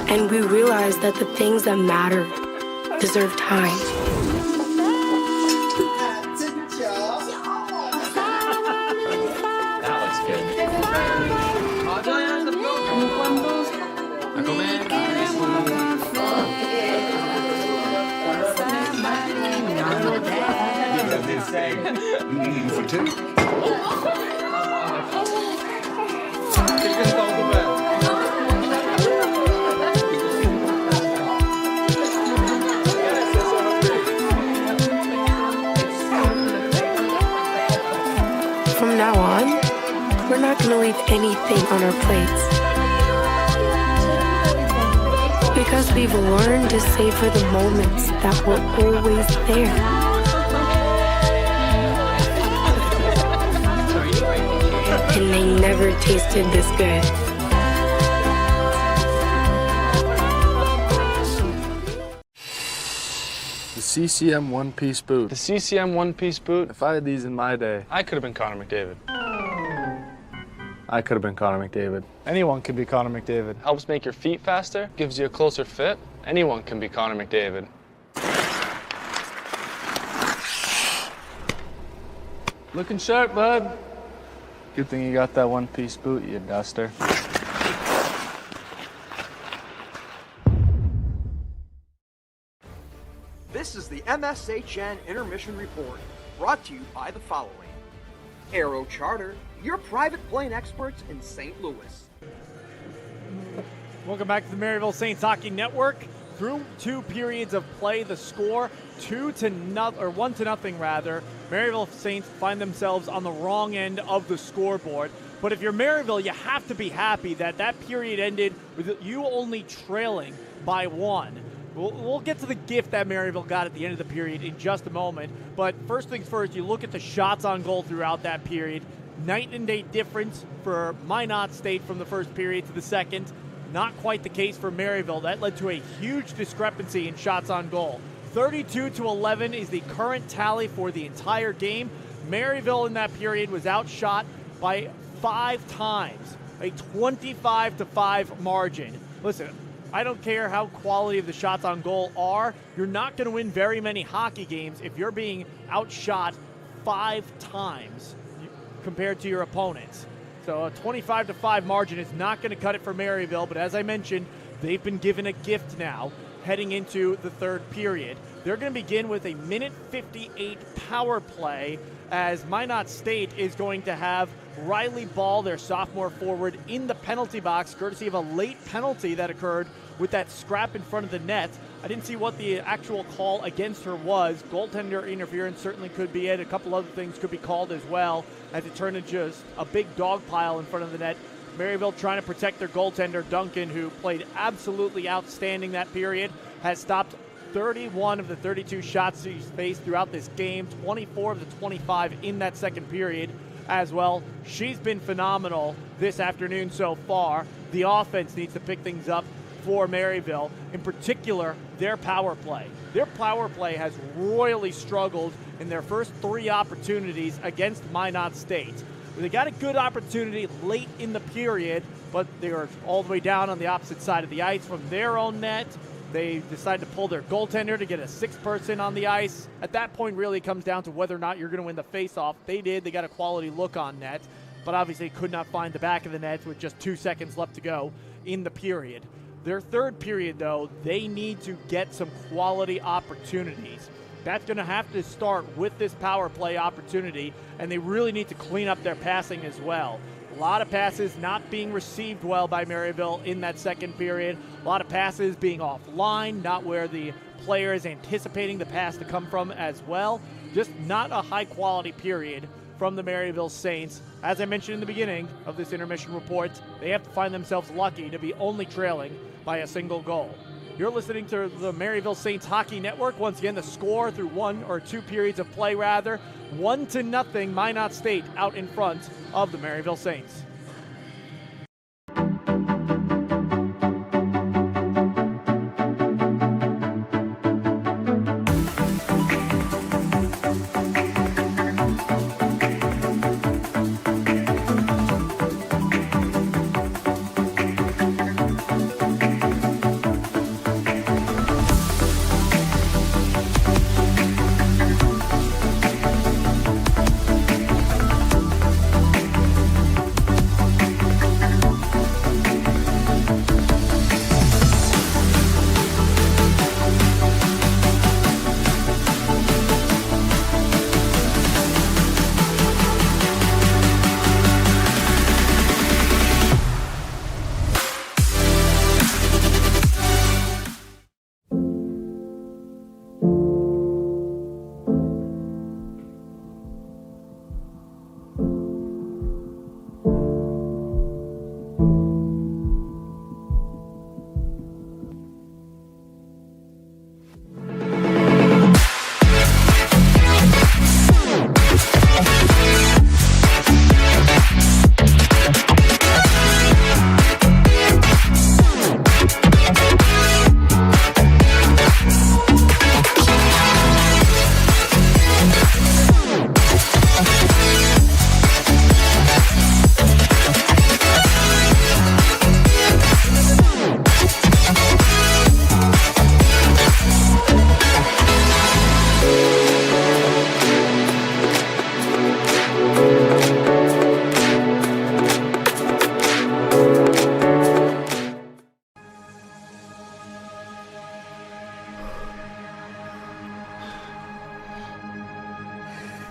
And we realized that the things that matter deserve time. From now on, we're not going to leave anything on our plates. Because we've learned to savor the moments that were always there. And they never tasted this good. The CCM one-piece boot. The CCM one-piece boot, if I had these in my day, I could have been Connor McDavid. I could have been Connor McDavid. Anyone can be Connor McDavid. Helps make your feet faster, gives you a closer fit. Anyone can be Connor McDavid. Looking sharp, bud. Good thing you got that one-piece boot, you duster. This is the MSHN Intermission Report, brought to you by the following. Aero Charter, your private plane experts in St. Louis. Welcome back to the Maryville Saints Hockey Network. Through 2 periods of play, the score 1-0 rather. Maryville Saints find themselves on the wrong end of the scoreboard. But if you're Maryville, you have to be happy that that period ended with you only trailing by 1. We'll get to the gift that Maryville got at the end of the period in just a moment. But first things first, you look at the shots on goal throughout that period. Night and day difference for Minot State from the first period to the second. Not quite the case for Maryville. That led to a huge discrepancy in shots on goal. 32-11 is the current tally for the entire game. Maryville in that period was outshot by 5 times, a 25-5 margin. Listen, I don't care how quality of the shots on goal are. You're not going to win very many hockey games if you're being outshot 5 times compared to your opponents. So a 25-5 margin is not going to cut it for Maryville, but as I mentioned, they've been given a gift now heading into the third period. They're going to begin with a minute 58 power play as Minot State is going to have Riley Ball, their sophomore forward, in the penalty box, courtesy of a late penalty that occurred with that scrap in front of the net. I didn't see what the actual call against her was. Goaltender interference certainly could be it. A couple other things could be called as well, as it turned into just a big dog pile in front of the net. Maryville trying to protect their goaltender, Duncan, who played absolutely outstanding that period, has stopped 31 of the 32 shots he's faced throughout this game, 24 of the 25 in that second period as well. She's been phenomenal this afternoon so far. The offense needs to pick things up for Maryville, in particular their power play. Their power play has royally struggled in their first 3 opportunities against Minot State. They got a good opportunity late in the period, but they were all the way down on the opposite side of the ice from their own net. They decided to pull their goaltender to get a 6th person on the ice. At that point, really, it comes down to whether or not you're going to win the faceoff. They did. They got a quality look on net, but obviously could not find the back of the net with just 2 seconds left to go in the period. Their third period, though, they need to get some quality opportunities. That's going to have to start with this power play opportunity, and they really need to clean up their passing as well. A lot of passes not being received well by Maryville in that second period. A lot of passes being offline, not where the player is anticipating the pass to come from as well. Just not a high-quality period from the Maryville Saints. As I mentioned in the beginning of this intermission report, they have to find themselves lucky to be only trailing by a single goal. You're listening to the Maryville Saints Hockey Network. Once again, the score through 1 or 2 periods of play, 1-0, Minot State out in front of the Maryville Saints.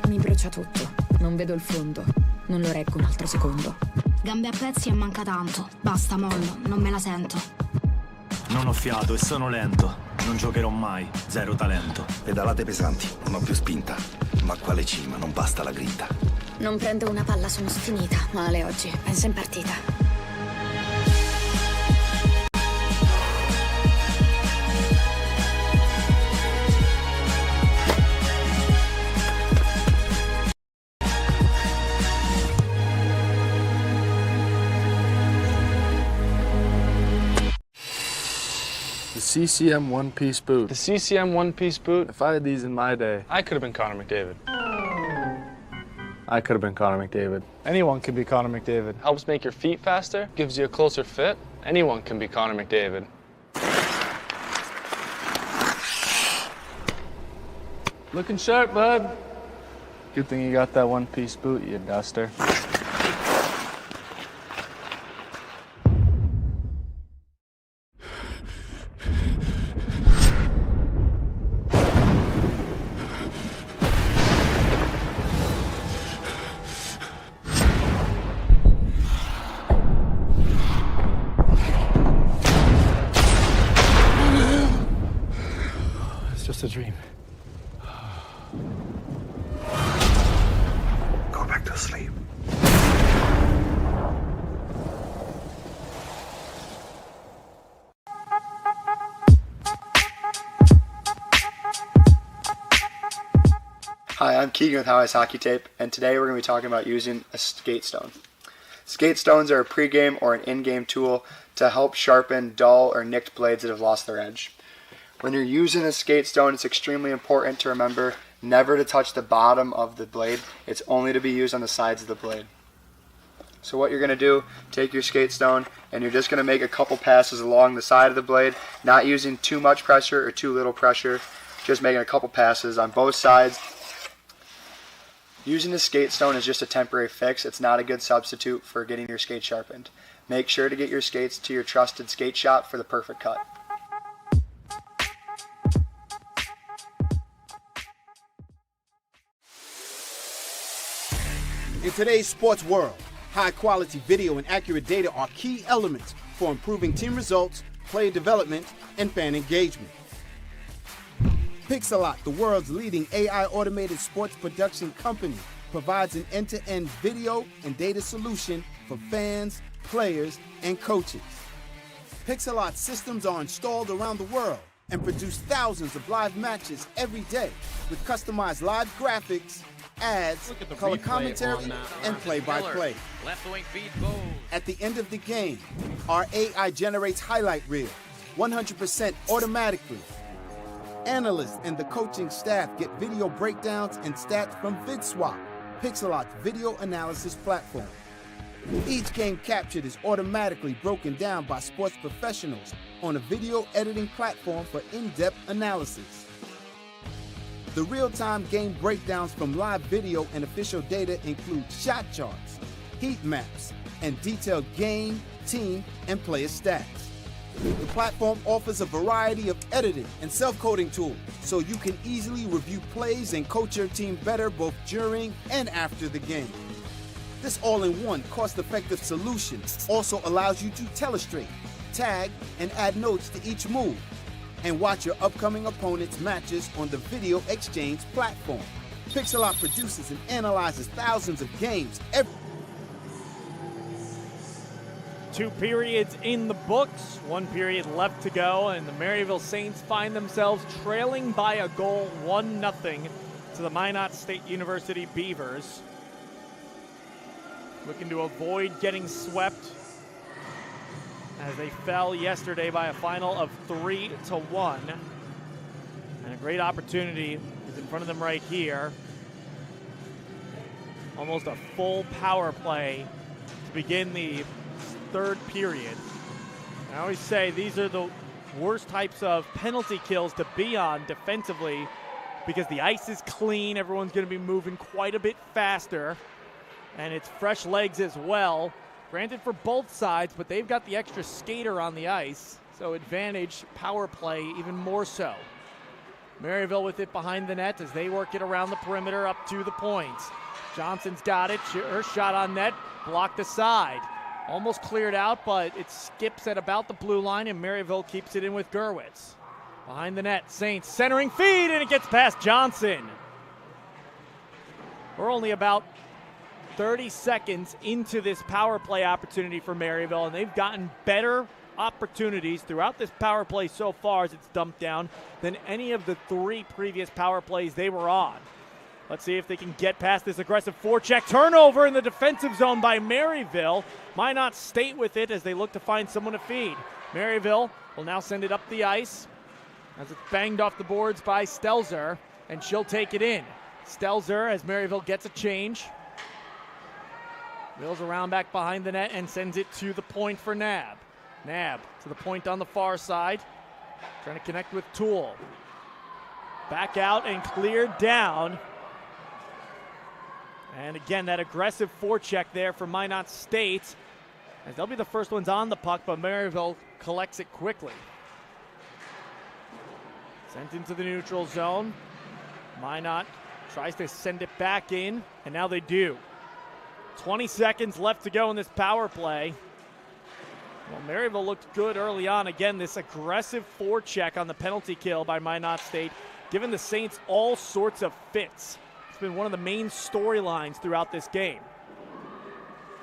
Mi brucia tutto. Non vedo il fondo. Non lo reggo un altro secondo. Gambe a pezzi e manca tanto. Basta, mollo, non me la sento. Non ho fiato e sono lento. Non giocherò mai, zero talento. Pedalate pesanti, non ho più spinta. Ma quale cima, non basta la grinta. Non prendo una palla, sono sfinita. Male oggi, penso in partita. The CCM one-piece boot. The CCM one-piece boot, if I had these in my day, I could have been Connor McDavid. I could have been Connor McDavid. Anyone can be Connor McDavid. Helps make your feet faster, gives you a closer fit. Anyone can be Connor McDavid. Looking sharp, bud. Good thing you got that one-piece boot, you duster. It's just a dream. Go back to sleep. Hi, I'm Keegan with How Ice Hockey Tape, and today we're going to be talking about using a skate stone. Skate stones are a pregame or an in-game tool to help sharpen dull or nicked blades that have lost their edge. When you're using a skate stone, it's extremely important to remember never to touch the bottom of the blade. It's only to be used on the sides of the blade. So what you're going to do, take your skate stone and you're just going to make a couple passes along the side of the blade, not using too much pressure or too little pressure, just making a couple passes on both sides. Using the skate stone is just a temporary fix. It's not a good substitute for getting your skate sharpened. Make sure to get your skates to your trusted skate shop for the perfect cut. In today's sports world, High-quality video and accurate data are key elements for improving team results, player development, and fan engagement. Pixelot, the world's leading AI automated sports production company, provides an end-to-end video and data solution for fans, players, and coaches. Pixelot systems are installed around the world and produce thousands of live matches every day with customized live graphics, ads, color commentary, and play-by-play. Left wing feed goal. At the end of the game, our AI generates highlight reel, 100% automatically. Analysts and the coaching staff get video breakdowns and stats from VidSwap, Pixelot's video analysis platform. Each game captured is automatically broken down by sports professionals on a video editing platform for in-depth analysis. The real-time game breakdowns from live video and official data include shot charts, heat maps, and detailed game, team, and player stats. The platform offers a variety of editing and self-coding tools, so you can easily review plays and coach your team better both during and after the game. This all-in-one, cost-effective solution also allows you to telestrate, tag, and add notes to each move, and watch your upcoming opponent's matches on the Video Exchange platform. Pixelot produces and analyzes thousands of games every 2 periods in the books, 1 period left to go, and the Maryville Saints find themselves trailing by a goal 1-0 to the Minot State University Beavers. Looking to avoid getting swept as they fell yesterday by a final of 3-1. And a great opportunity is in front of them right here. Almost a full power play to begin the third period. I always say these are the worst types of penalty kills to be on defensively because the ice is clean, everyone's going to be moving quite a bit faster, and it's fresh legs as well. Granted for both sides, but they've got the extra skater on the ice, so advantage power play even more so. Maryville with it behind the net as they work it around the perimeter up to the points. Johnson's got it, her shot on net, blocked aside. Almost cleared out, but it skips at about the blue line, and Maryville keeps it in with Gerwitz. Behind the net, Saints centering feed, and it gets past Johnson. We're only about 30 seconds into this power play opportunity for Maryville, and they've gotten better opportunities throughout this power play so far as it's dumped down than any of the 3 previous power plays they were on. Let's see if they can get past this aggressive forecheck. Turnover in the defensive zone by Maryville. Minot State with it as they look to find someone to feed. Maryville will now send it up the ice as it's banged off the boards by Stelzer, and she'll take it in. Stelzer, as Maryville gets a change, wheels around back behind the net and sends it to the point for Nab. Nab to the point on the far side, trying to connect with Toole. Back out and cleared down. And again, that aggressive forecheck there for Minot State, as they'll be the first ones on the puck, but Maryville collects it quickly. Sent into the neutral zone. Minot tries to send it back in, and now they do. 20 seconds left to go in this power play. Well, Maryville looked good early on. Again, this aggressive forecheck on the penalty kill by Minot State, giving the Saints all sorts of fits. It's been one of the main storylines throughout this game.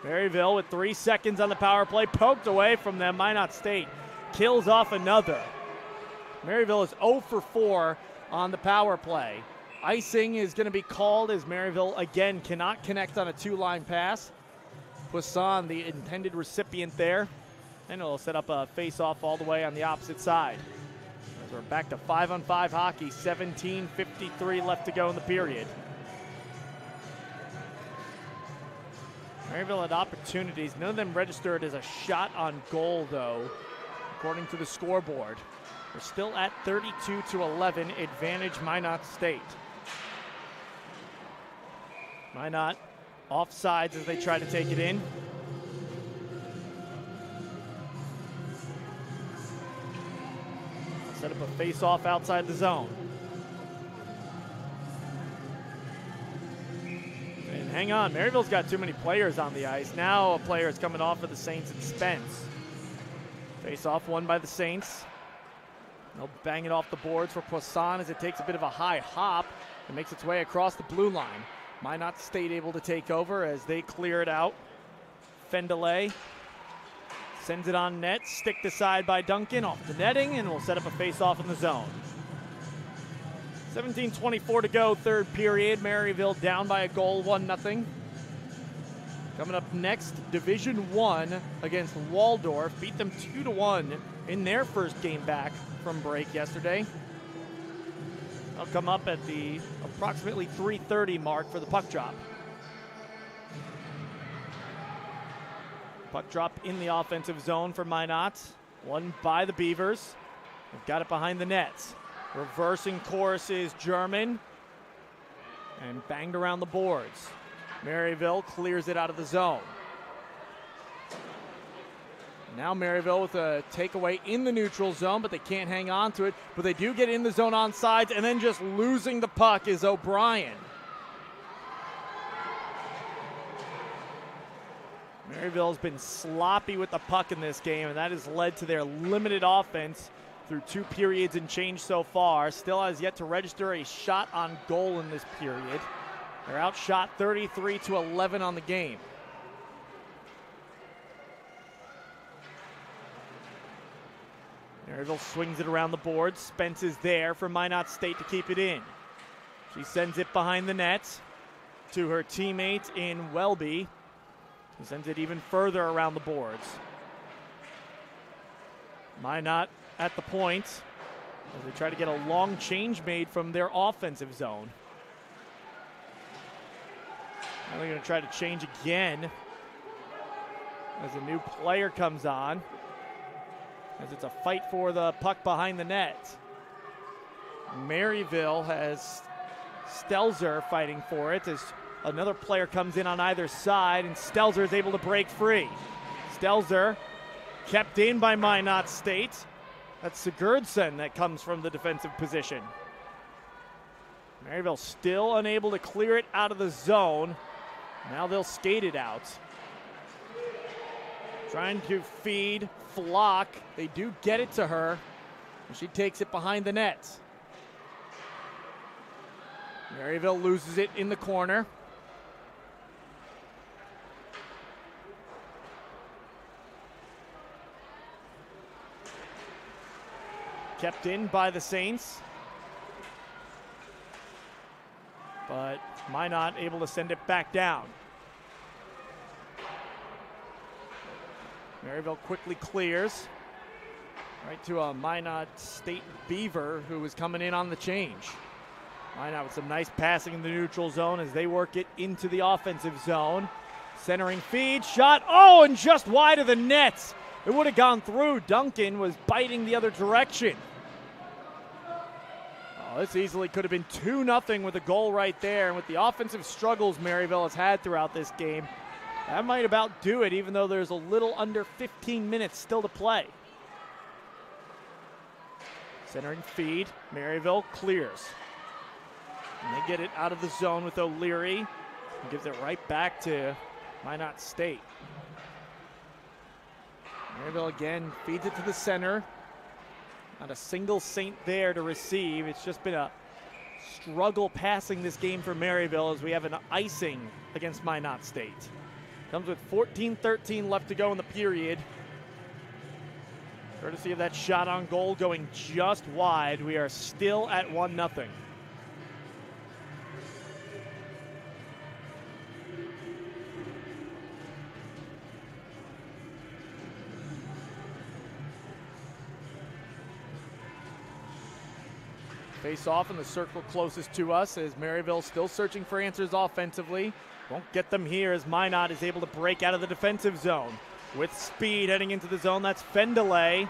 Maryville with 3 seconds on the power play, poked away from them. Minot State kills off another. Maryville is 0 for 4 on the power play. Icing is going to be called as Maryville again cannot connect on a 2-line pass. Poisson, the intended recipient there, and it'll set up a face-off all the way on the opposite side. As we're back to 5-on-5 hockey, 17:53 left to go in the period. Maryville had opportunities. None of them registered as a shot on goal, though, according to the scoreboard. We're still at 32-11, advantage Minot State. Minot offsides as they try to take it in. Set up a face-off outside the zone. And Hang on, Maryville's got too many players on the ice. Now a player is coming off for the Saints and Spence. Face off won by the Saints. They'll bang it off the boards for Poisson as it takes a bit of a high hop and makes its way across the blue line. Minot State able to take over as they clear it out. Fendelay sends it on net, sticked aside by Duncan off the netting, and will set up a face-off in the zone. 17:24 to go, third period. Maryville down by a goal, 1-0. Coming up next, Division I against Waldorf. Beat them 2-1 in their first game back from break yesterday. They'll come up at the approximately 3:30 mark for the puck drop. Puck drop in the offensive zone for Minot. Won by the Beavers. They've got it behind the net. Reversing course is German. And banged around the boards. Maryville clears it out of the zone. Now Maryville with a takeaway in the neutral zone, but they can't hang on to it. But they do get in the zone on sides, and then just losing the puck is O'Brien. Maryville's been sloppy with the puck in this game, and that has led to their limited offense through 2 periods and change so far. Still has yet to register a shot on goal in this period. They're outshot 33-11 on the game. Maryville swings it around the board. Spence is there for Minot State to keep it in. She sends it behind the net to her teammate in Welby. He sends it even further around the boards. Minot at the point as they try to get a long change made from their offensive zone. Now they're going to try to change again as a new player comes on, as it's a fight for the puck behind the net. Maryville has Stelzer fighting for it as another player comes in on either side, and Stelzer is able to break free. Stelzer kept in by Minot State. That's Sigurdsson that comes from the defensive position. Maryville still unable to clear it out of the zone. Now they'll skate it out. Trying to feed Flock. They do get it to her, and she takes it behind the net. Maryville loses it in the corner. Kept in by the Saints. But Minot able to send it back down. Maryville quickly clears. Right to a Minot State Beaver who was coming in on the change. Minot with some nice passing in the neutral zone as they work it into the offensive zone. Centering feed, shot, oh, and just wide of the net. It would have gone through. Duncan was biting the other direction. Oh, this easily could have been 2-0 with a goal right there. And with the offensive struggles Maryville has had throughout this game, that might about do it, even though there's a little under 15 minutes still to play. Centering feed, Maryville clears. And they get it out of the zone with O'Leary. And gives it right back to Minot State. Maryville again feeds it to the center. Not a single Saint there to receive. It's just been a struggle passing this game for Maryville as we have an icing against Minot State. Comes with 14-13 left to go in the period. Courtesy of that shot on goal going just wide. We are still at 1-0. Face off in the circle closest to us as Maryville still searching for answers offensively. Won't get them here as Minot is able to break out of the defensive zone. With speed heading into the zone, that's Fendelay.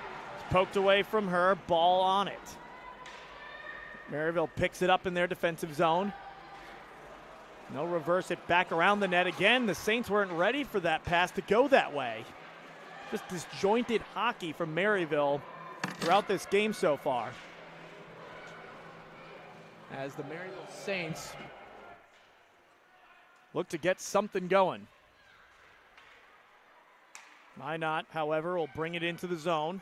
Poked away from her, ball on it. Maryville picks it up in their defensive zone. No reverse it back around the net again. The Saints weren't ready for that pass to go that way. Just disjointed hockey from Maryville throughout this game so far. As the Maryville Saints look to get something going. Minot, however, will bring it into the zone.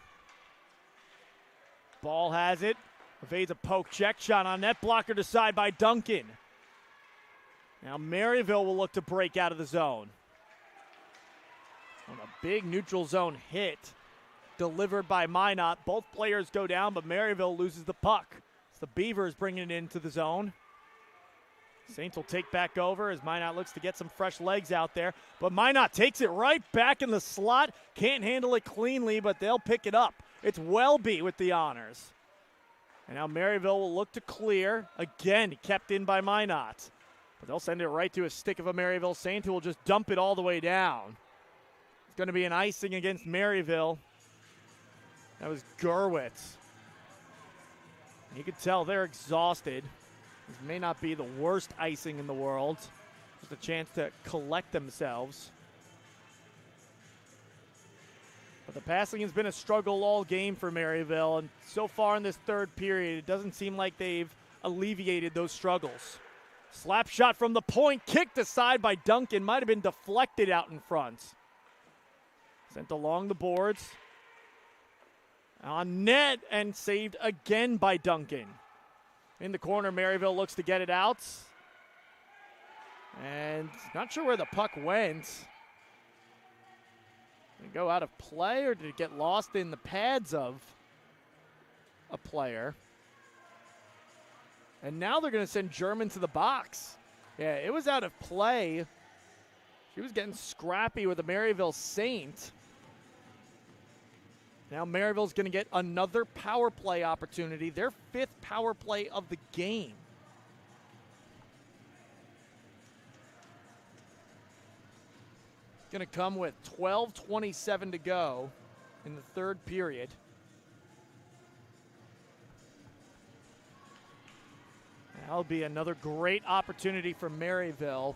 Ball has it. Evades a poke check. Shot on net. Blocker to side by Duncan. Now Maryville will look to break out of the zone. On a big neutral zone hit delivered by Minot. Both players go down, but Maryville loses the puck. It's the Beavers bringing it into the zone. Saints will take back over as Minot looks to get some fresh legs out there. But Minot takes it right back in the slot. Can't handle it cleanly, but they'll pick it up. It's Welby with the honors. And now Maryville will look to clear. Again, kept in by Minot. But they'll send it right to a stick of a Maryville Saint who will just dump it all the way down. It's going to be an icing against Maryville. That was Gerwitz. You can tell they're exhausted. This may not be the worst icing in the world. Just a chance to collect themselves. But the passing has been a struggle all game for Maryville, and so far in this third period, it doesn't seem like they've alleviated those struggles. Slap shot from the point, kicked aside by Duncan, might have been deflected out in front. Sent along the boards. On net and saved again by Duncan. In the corner, Maryville looks to get it out. And not sure where the puck went. Did it go out of play or did it get lost in the pads of a player? And now they're going to send German to the box. Yeah, it was out of play. She was getting scrappy with the Maryville Saint. Now Maryville's going to get another power play opportunity, their 5th power play of the game. Going to come with 12:27 to go in the third period. That'll be another great opportunity for Maryville.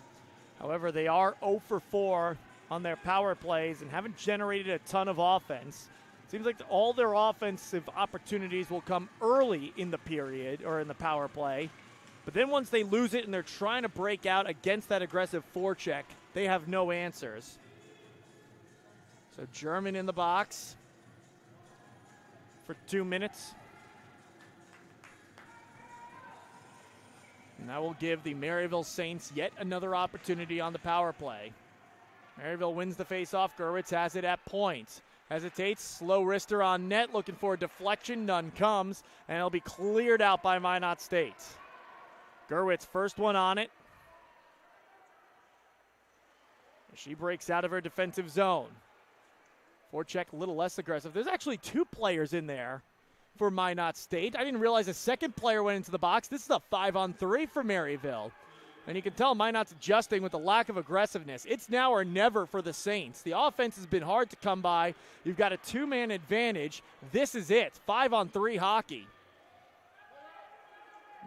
However, they are 0 for 4 on their power plays and haven't generated a ton of offense. Seems like all their offensive opportunities will come early in the period or in the power play. But then once they lose it and they're trying to break out against that aggressive forecheck, they have no answers. So German in the box for 2 minutes. And that will give the Maryville Saints yet another opportunity on the power play. Maryville wins the faceoff. Gerwitz has it at point. Hesitates, slow wrister on net, looking for a deflection, none comes, and it'll be cleared out by Minot State. Gerwitz, first one on it. She breaks out of her defensive zone. Forecheck a little less aggressive. There's actually 2 players in there for Minot State. I didn't realize a second player went into the box. This is a 5-on-3 for Maryville. And you can tell Minot's adjusting with the lack of aggressiveness. It's now or never for the Saints. The offense has been hard to come by. You've got a 2-man advantage. This is it. 5-on-3 hockey.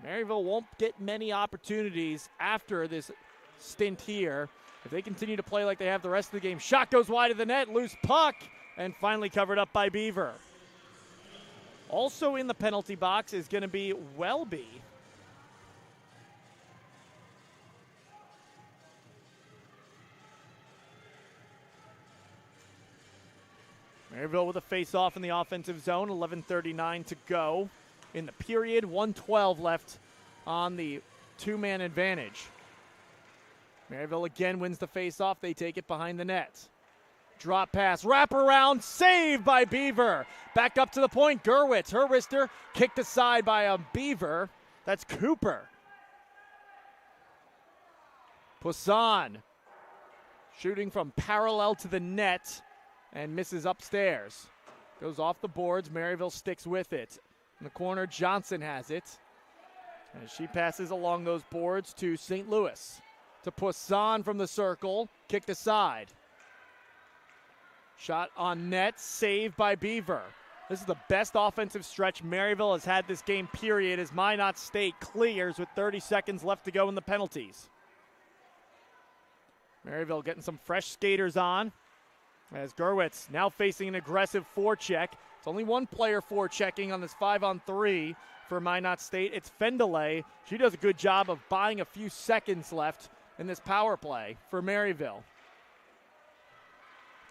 Maryville won't get many opportunities after this stint here. If they continue to play like they have the rest of the game. Shot goes wide of the net. Loose puck. And finally covered up by Beaver. Also in the penalty box is going to be Welby. Maryville with a face-off in the offensive zone, 11:39 to go in the period, 1:12 left on the 2-man advantage. Maryville again wins the face-off. They take it behind the net. Drop pass, wrap around, save by Beaver. Back up to the point, Gerwitz, her wrister, kicked aside by a Beaver. That's Cooper. Poisson shooting from parallel to the net. And misses upstairs. Goes off the boards. Maryville sticks with it. In the corner, Johnson has it. As she passes along those boards to St. Louis. To Poisson from the circle. Kicked aside. Shot on net. Saved by Beaver. This is the best offensive stretch Maryville has had this game, period, as Minot State clears with 30 seconds left to go in the penalties. Maryville getting some fresh skaters on. As Gerwitz now facing an aggressive forecheck. It's only one player forechecking on this 5-on-3 for Minot State. It's Fendelay. She does a good job of buying a few seconds left in this power play for Maryville.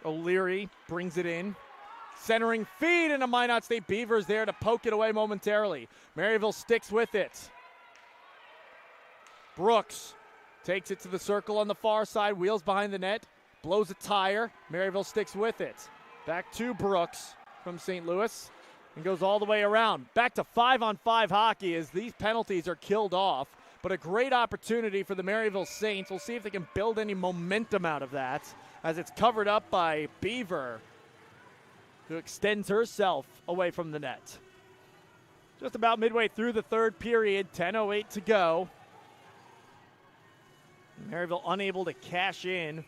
O'Leary brings it in. Centering feed into Minot State Beavers there to poke it away momentarily. Maryville sticks with it. Brooks takes it to the circle on the far side, wheels behind the net, blows a tire. Maryville sticks with it. Back to Brooks from St. Louis and goes all the way around. Back to 5-on-5 hockey as these penalties are killed off, but a great opportunity for the Maryville Saints. We'll see if they can build any momentum out of that as it's covered up by Beaver, who extends herself away from the net. Just about midway through the third period, 10:08 to go. Maryville unable to cash in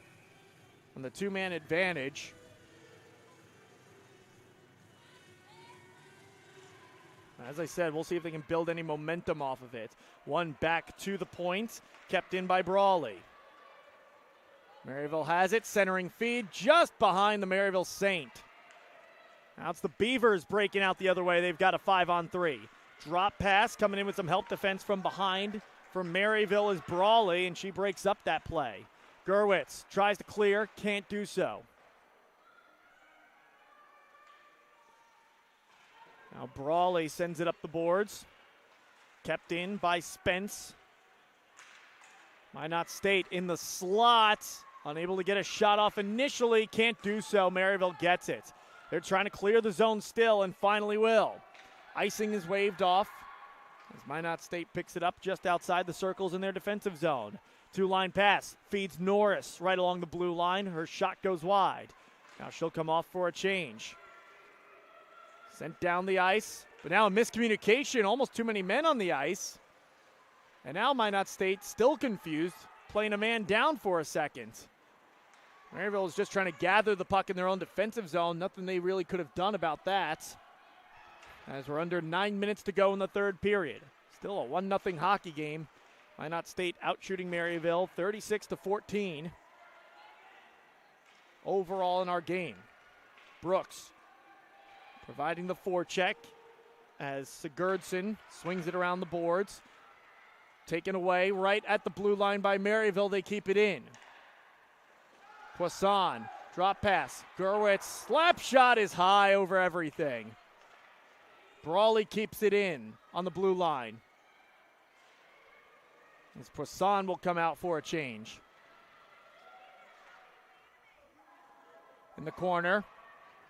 on the two-man advantage. As I said, we'll see if they can build any momentum off of it. One back to the point, kept in by Brawley. Maryville has it, centering feed just behind the Maryville Saint. Now it's the Beavers breaking out the other way. They've got a 5-on-3. Drop pass coming in with some help defense from behind. From Maryville is Brawley, and she breaks up that play. Gerwitz tries to clear, can't do so. Now Brawley sends it up the boards. Kept in by Spence. Minot State in the slot. Unable to get a shot off initially, can't do so. Maryville gets it. They're trying to clear the zone still and finally will. Icing is waved off as Minot State picks it up just outside the circles in their defensive zone. Two-line pass feeds Norris right along the blue line. Her shot goes wide. Now she'll come off for a change. Sent down the ice, but now a miscommunication. Almost too many men on the ice. And now Minot State still confused, playing a man down for a second. Maryville is just trying to gather the puck in their own defensive zone. Nothing they really could have done about that. As we're under 9 minutes to go in the third period. Still a 1-0 hockey game. Minot State outshooting Maryville 36-14. Overall in our game. Brooks providing the forecheck as Sigurdsson swings it around the boards. Taken away right at the blue line by Maryville. They keep it in. Poisson, drop pass. Gerwitz, slap shot is high over everything. Brawley keeps it in on the blue line. As Poisson will come out for a change. In the corner,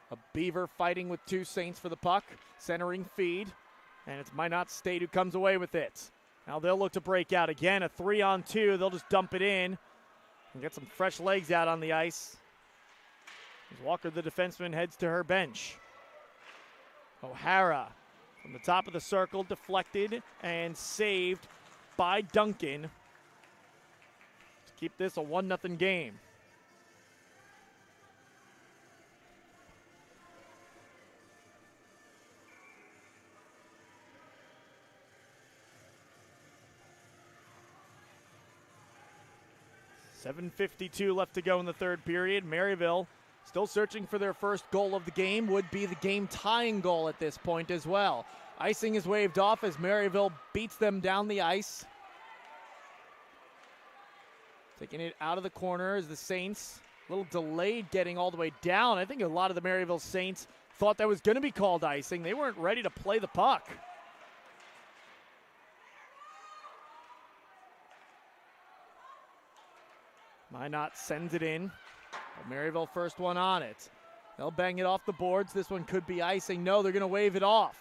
a Beaver fighting with two Saints for the puck. Centering feed, and it's Minot State who comes away with it. Now they'll look to break out again. A 3-on-2. They'll just dump it in and get some fresh legs out on the ice. As Walker, the defenseman, heads to her bench. O'Hara from the top of the circle, deflected and saved by Duncan to keep this a 1-0 game. .752 left to go in the third period. Maryville still searching for their first goal of the game. Would be the game-tying goal at this point as well. Icing is waved off as Maryville beats them down the ice. Taking it out of the corner is the Saints. A little delayed getting all the way down. I think a lot of the Maryville Saints thought that was going to be called icing. They weren't ready to play the puck. Minot sends it in. Maryville first one on it. They'll bang it off the boards. This one could be icing. No, they're going to wave it off.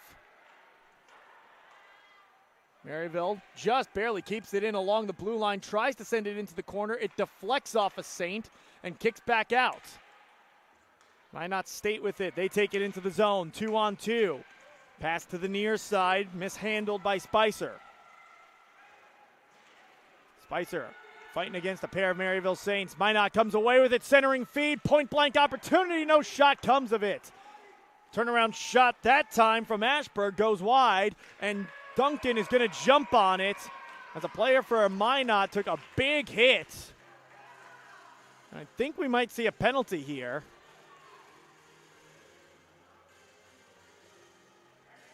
Maryville just barely keeps it in along the blue line. Tries to send it into the corner. It deflects off a Saint and kicks back out. Minot State with it. They take it into the zone. 2-on-2. Pass to the near side. Mishandled by Spicer. Spicer fighting against a pair of Maryville Saints. Minot comes away with it, centering feed, point-blank opportunity, no shot comes of it. Turnaround shot that time from Ashburg goes wide, and Duncan is going to jump on it as a player for Minot took a big hit. And I think we might see a penalty here.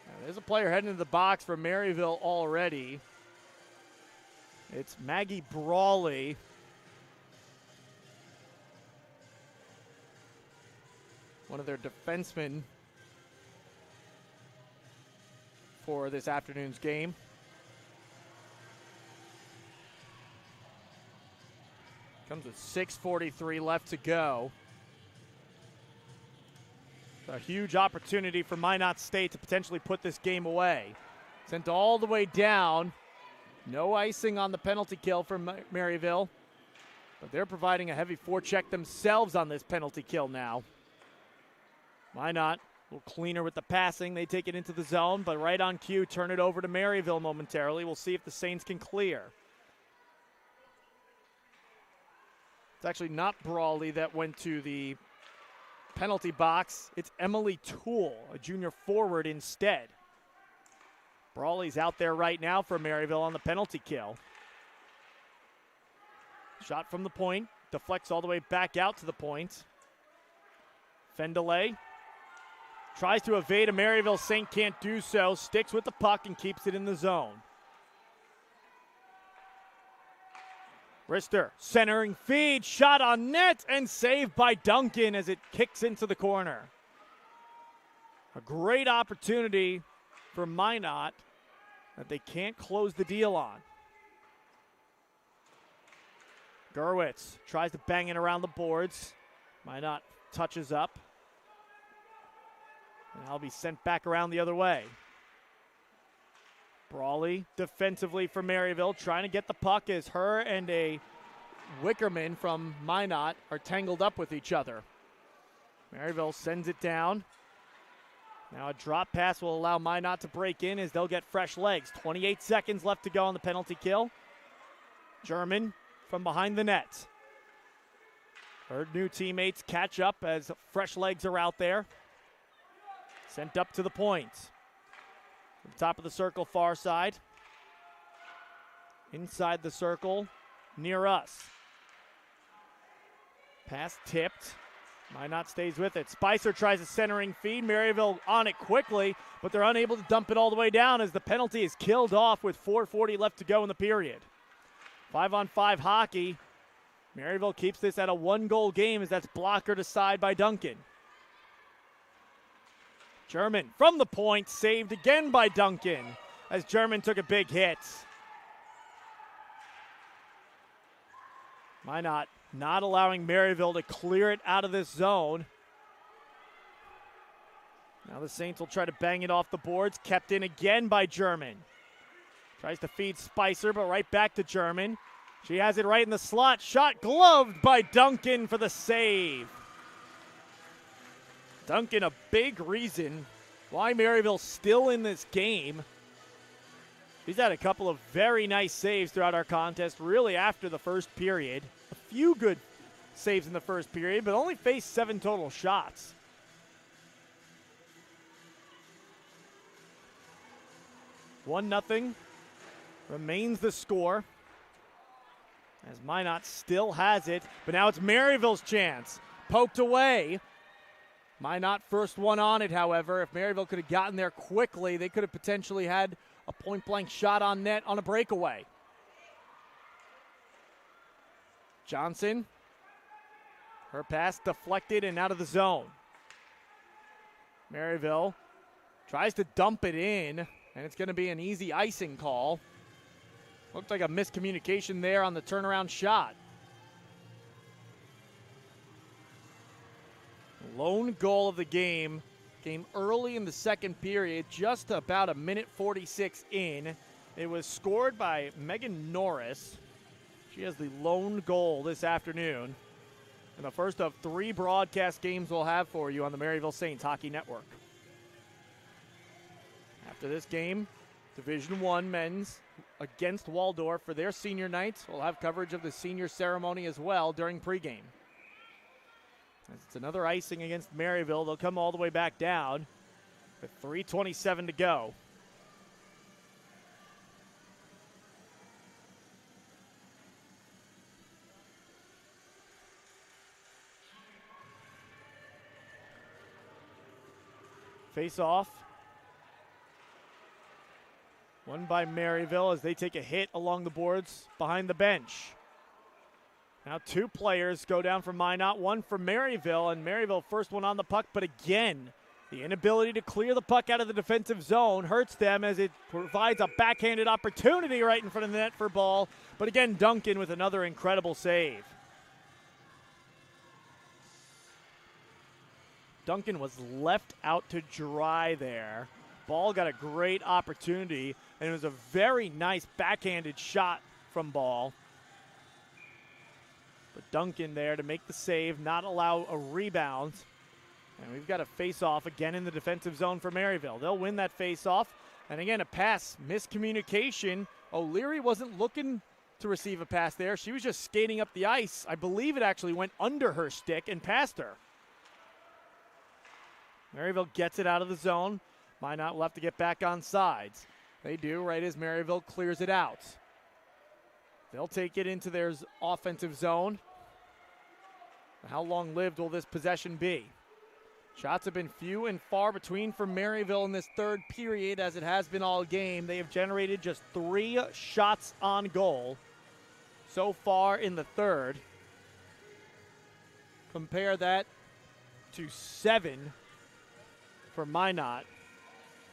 Now, there's a player heading into the box for Maryville already. It's Maggie Brawley, one of their defensemen for this afternoon's game. Comes with 6:43 left to go. A huge opportunity for Minot State to potentially put this game away. Sent all the way down. No icing on the penalty kill for Maryville. But they're providing a heavy forecheck themselves on this penalty kill now. Minot a little cleaner with the passing. They take it into the zone, but right on cue, turn it over to Maryville momentarily. We'll see if the Saints can clear. It's actually not Brawley that went to the penalty box. It's Emily Toole, a junior forward instead. Brawley's out there right now for Maryville on the penalty kill. Shot from the point, deflects all the way back out to the point. Fendelay tries to evade a Maryville Saint, can't do so, sticks with the puck and keeps it in the zone. Rister, centering feed, shot on net, and saved by Duncan as it kicks into the corner. A great opportunity for Minot that they can't close the deal on. Gerwitz tries to bang it around the boards. Minot touches up. And I'll be sent back around the other way. Brawley defensively for Maryville, trying to get the puck as her and a Wickerman from Minot are tangled up with each other. Maryville sends it down. Now a drop pass will allow Minot to break in as they'll get fresh legs. 28 seconds left to go on the penalty kill. German from behind the net. Her new teammates catch up as fresh legs are out there. Sent up to the point. Top of the circle, far side. Inside the circle, near us. Pass tipped. Minot stays with it. Spicer tries a centering feed. Maryville on it quickly, but they're unable to dump it all the way down as the penalty is killed off with 4:40 left to go in the period. 5-on-5 hockey. Maryville keeps this at a one-goal game as that's blockered aside by Duncan. German from the point, saved again by Duncan as German took a big hit. Minot not allowing Maryville to clear it out of this zone. Now the Saints will try to bang it off the boards. Kept in again by German. Tries to feed Spicer, but right back to German. She has it right in the slot. Shot gloved by Duncan for the save. Duncan, a big reason why Maryville's still in this game. He's had a couple of very nice saves throughout our contest, really after the first period. A few good saves in the first period, but only faced 7 total shots. One nothing remains the score as Minot still has it, but now it's Maryville's chance. Poked away. Minot first one on it, however. If Maryville could have gotten there quickly, they could have potentially had a point-blank shot on net on a breakaway. Johnson. Her pass deflected and out of the zone. Maryville tries to dump it in, and it's going to be an easy icing call. Looked like a miscommunication there on the turnaround shot. Lone goal of the game came early in the second period, just about a minute 46 in. It was scored by Megan Norris. She has the lone goal this afternoon. And the first of 3 broadcast games we'll have for you on the Maryville Saints Hockey Network. After this game, Division I men's against Waldorf for their senior night. We'll have coverage of the senior ceremony as well during pregame. It's another icing against Maryville. They'll come all the way back down with 3:27 to go. Face off. Won by Maryville as they take a hit along the boards behind the bench. Now 2 players go down for Minot, 1 for Maryville, and Maryville first one on the puck, but again, the inability to clear the puck out of the defensive zone hurts them as it provides a backhanded opportunity right in front of the net for ball, but again, Duncan with another incredible save. Duncan was left out to dry there. Ball got a great opportunity, and it was a very nice backhanded shot from Ball. But Duncan there to make the save, not allow a rebound. And we've got a face-off again in the defensive zone for Maryville. They'll win that face-off. And again, a pass, miscommunication. O'Leary wasn't looking to receive a pass there. She was just skating up the ice. I believe it actually went under her stick and past her. Maryville gets it out of the zone. Minot will have to get back on sides. They do right as Maryville clears it out. They'll take it into their offensive zone. How long-lived will this possession be? Shots have been few and far between for Maryville in this third period, as it has been all game. They have generated just 3 shots on goal so far in the third. Compare that to 7 for Minot.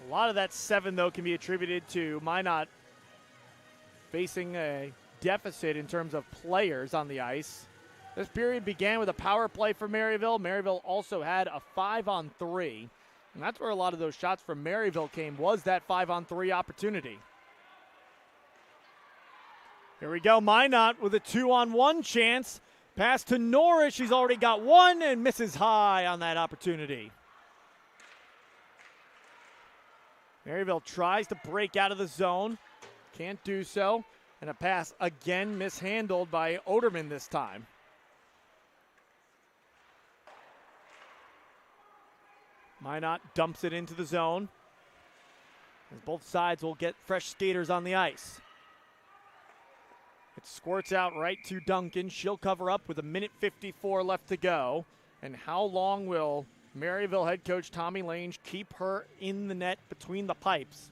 A lot of that 7, though, can be attributed to Minot facing a deficit in terms of players on the ice. This period began with a power play for Maryville. Maryville also had a 5-on-3, and that's where a lot of those shots from Maryville came, was that 5-on-3 opportunity. Here we go, Minot with a 2-on-1 chance. Pass to Norris, she's already got 1 and misses high on that opportunity. Maryville tries to break out of the zone, can't do so. And a pass again mishandled by Oderman this time. Minot dumps it into the zone, as both sides will get fresh skaters on the ice. It squirts out right to Duncan. She'll cover up with 1:54 left to go. And how long will Maryville head coach Tommy Lange keep her in the net between the pipes?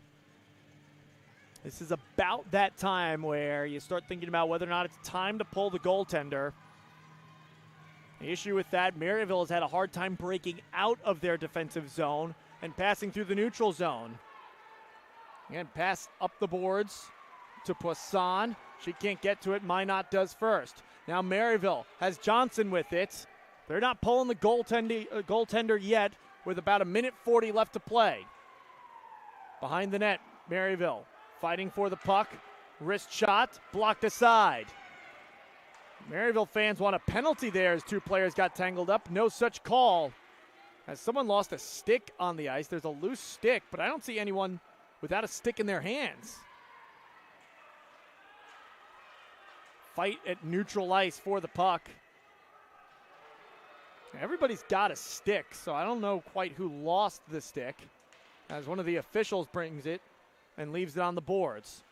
This is about that time where you start thinking about whether or not it's time to pull the goaltender. The issue with that, Maryville has had a hard time breaking out of their defensive zone and passing through the neutral zone. Again, pass up the boards to Poisson. She can't get to it. Minot does first. Now Maryville has Johnson with it. They're not pulling the goaltender yet with about 1:40 left to play. Behind the net, Maryville fighting for the puck. Wrist shot, blocked aside. Maryville fans want a penalty there as 2 players got tangled up. No such call. As someone lost a stick on the ice. There's a loose stick, but I don't see anyone without a stick in their hands. Fight at neutral ice for the puck. Everybody's got a stick, so I don't know quite who lost the stick, as one of the officials brings it and leaves it on the boards.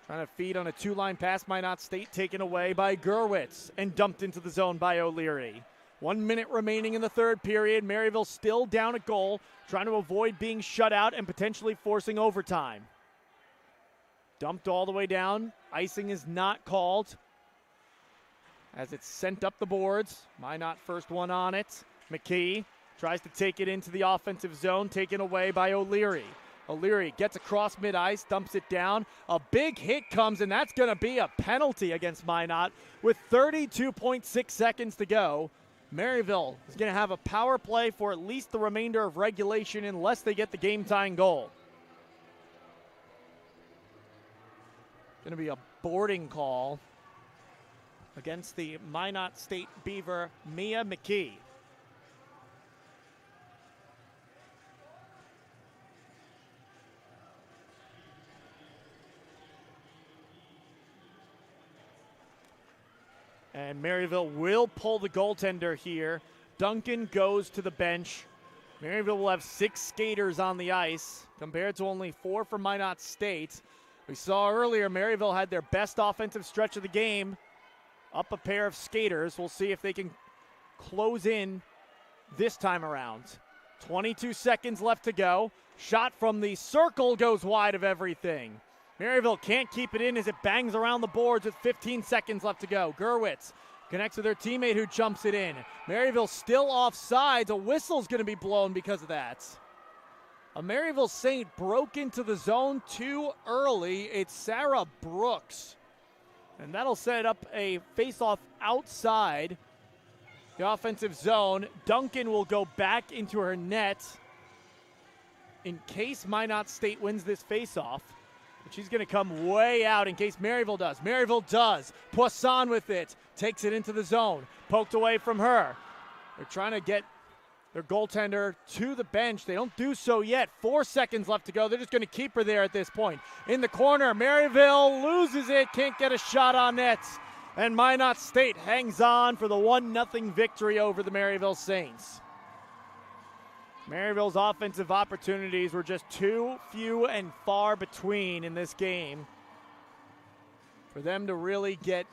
Trying to feed on a 2-line pass, Minot State taken away by Gurwitz and dumped into the zone by O'Leary. 1 minute remaining in the third period. Maryville still down a goal, trying to avoid being shut out and potentially forcing overtime. Dumped all the way down. Icing is not called as it's sent up the boards. Minot first one on it. McKee tries to take it into the offensive zone, taken away by O'Leary. O'Leary gets across mid-ice, dumps it down. A big hit comes, and that's going to be a penalty against Minot with 32.6 seconds to go. Maryville is going to have a power play for at least the remainder of regulation unless they get the game-tying goal. Going to be a boarding call against the Minot State Beaver, Mia McKee. And Maryville will pull the goaltender here. Duncan goes to the bench. Maryville will have 6 skaters on the ice compared to only 4 for Minot State. We saw earlier Maryville had their best offensive stretch of the game. Up a pair of skaters. We'll see if they can close in this time around. 22 seconds left to go. Shot from the circle goes wide of everything. Maryville can't keep it in as it bangs around the boards with 15 seconds left to go. Gurwitz Connects with her teammate who jumps it in. Maryville still offsides. A whistle's going to be blown because of that. A Maryville Saint broke into the zone too early. It's Sarah Brooks. And that'll set up a face-off outside the offensive zone. Duncan will go back into her net in case Minot State wins this face-off. But she's going to come way out in case Maryville does. Maryville does. Poisson with it. Takes it into the zone. Poked away from her. They're trying to get their goaltender to the bench. They don't do so yet. 4 seconds left to go. They're just going to keep her there at this point. In the corner, Maryville loses it. Can't get a shot on net. And Minot State hangs on for the 1-0 victory over the Maryville Saints. Maryville's offensive opportunities were just too few and far between in this game for them to really get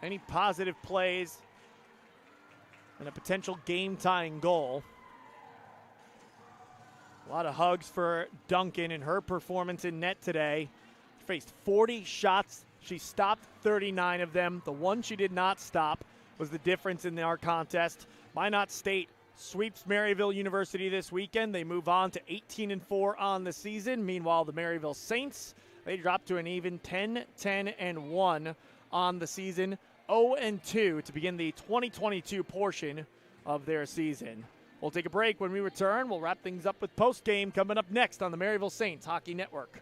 any positive plays and a potential game-tying goal. A lot of hugs for Duncan in her performance in net today. She faced 40 shots. She stopped 39 of them. The one she did not stop was the difference in our contest. Minot State sweeps Maryville University this weekend. They move on to 18-4 on the season. Meanwhile, the Maryville Saints, they drop to an even 10-10-1 on the season. 0-2 to begin the 2022 portion of their season. We'll take a break. When we return, we'll wrap things up with post-game coming up next on the Maryville Saints Hockey Network.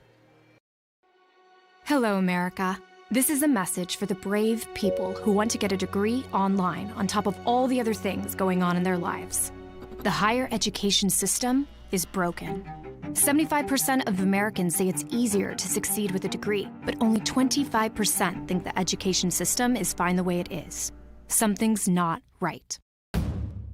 Hello, America. This is a message for the brave people who want to get a degree online on top of all the other things going on in their lives. The higher education system is broken. 75% of Americans say it's easier to succeed with a degree, but only 25% think the education system is fine the way it is. Something's not right.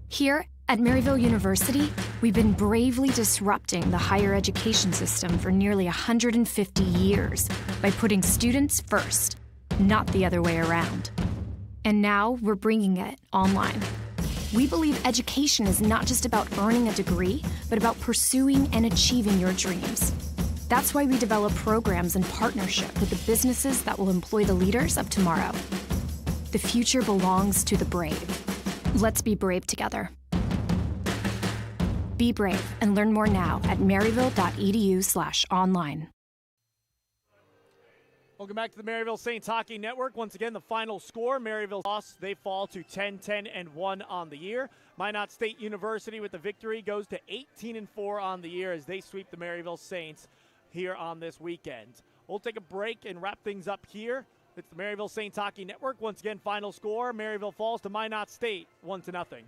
Here at Maryville University, we've been bravely disrupting the higher education system for nearly 150 years by putting students first, not the other way around. And now we're bringing it online. We believe education is not just about earning a degree, but about pursuing and achieving your dreams. That's why we develop programs in partnership with the businesses that will employ the leaders of tomorrow. The future belongs to the brave. Let's be brave together. Be brave and learn more now at maryville.edu/online. Welcome back to the Maryville Saints Hockey Network. Once again, the final score, Maryville lost. They fall to 10-10-1 on the year. Minot State University with the victory goes to 18-4 on the year as they sweep the Maryville Saints here on this weekend. We'll take a break and wrap things up here. It's the Maryville Saints Hockey Network. Once again, final score, Maryville falls to Minot State 1-0.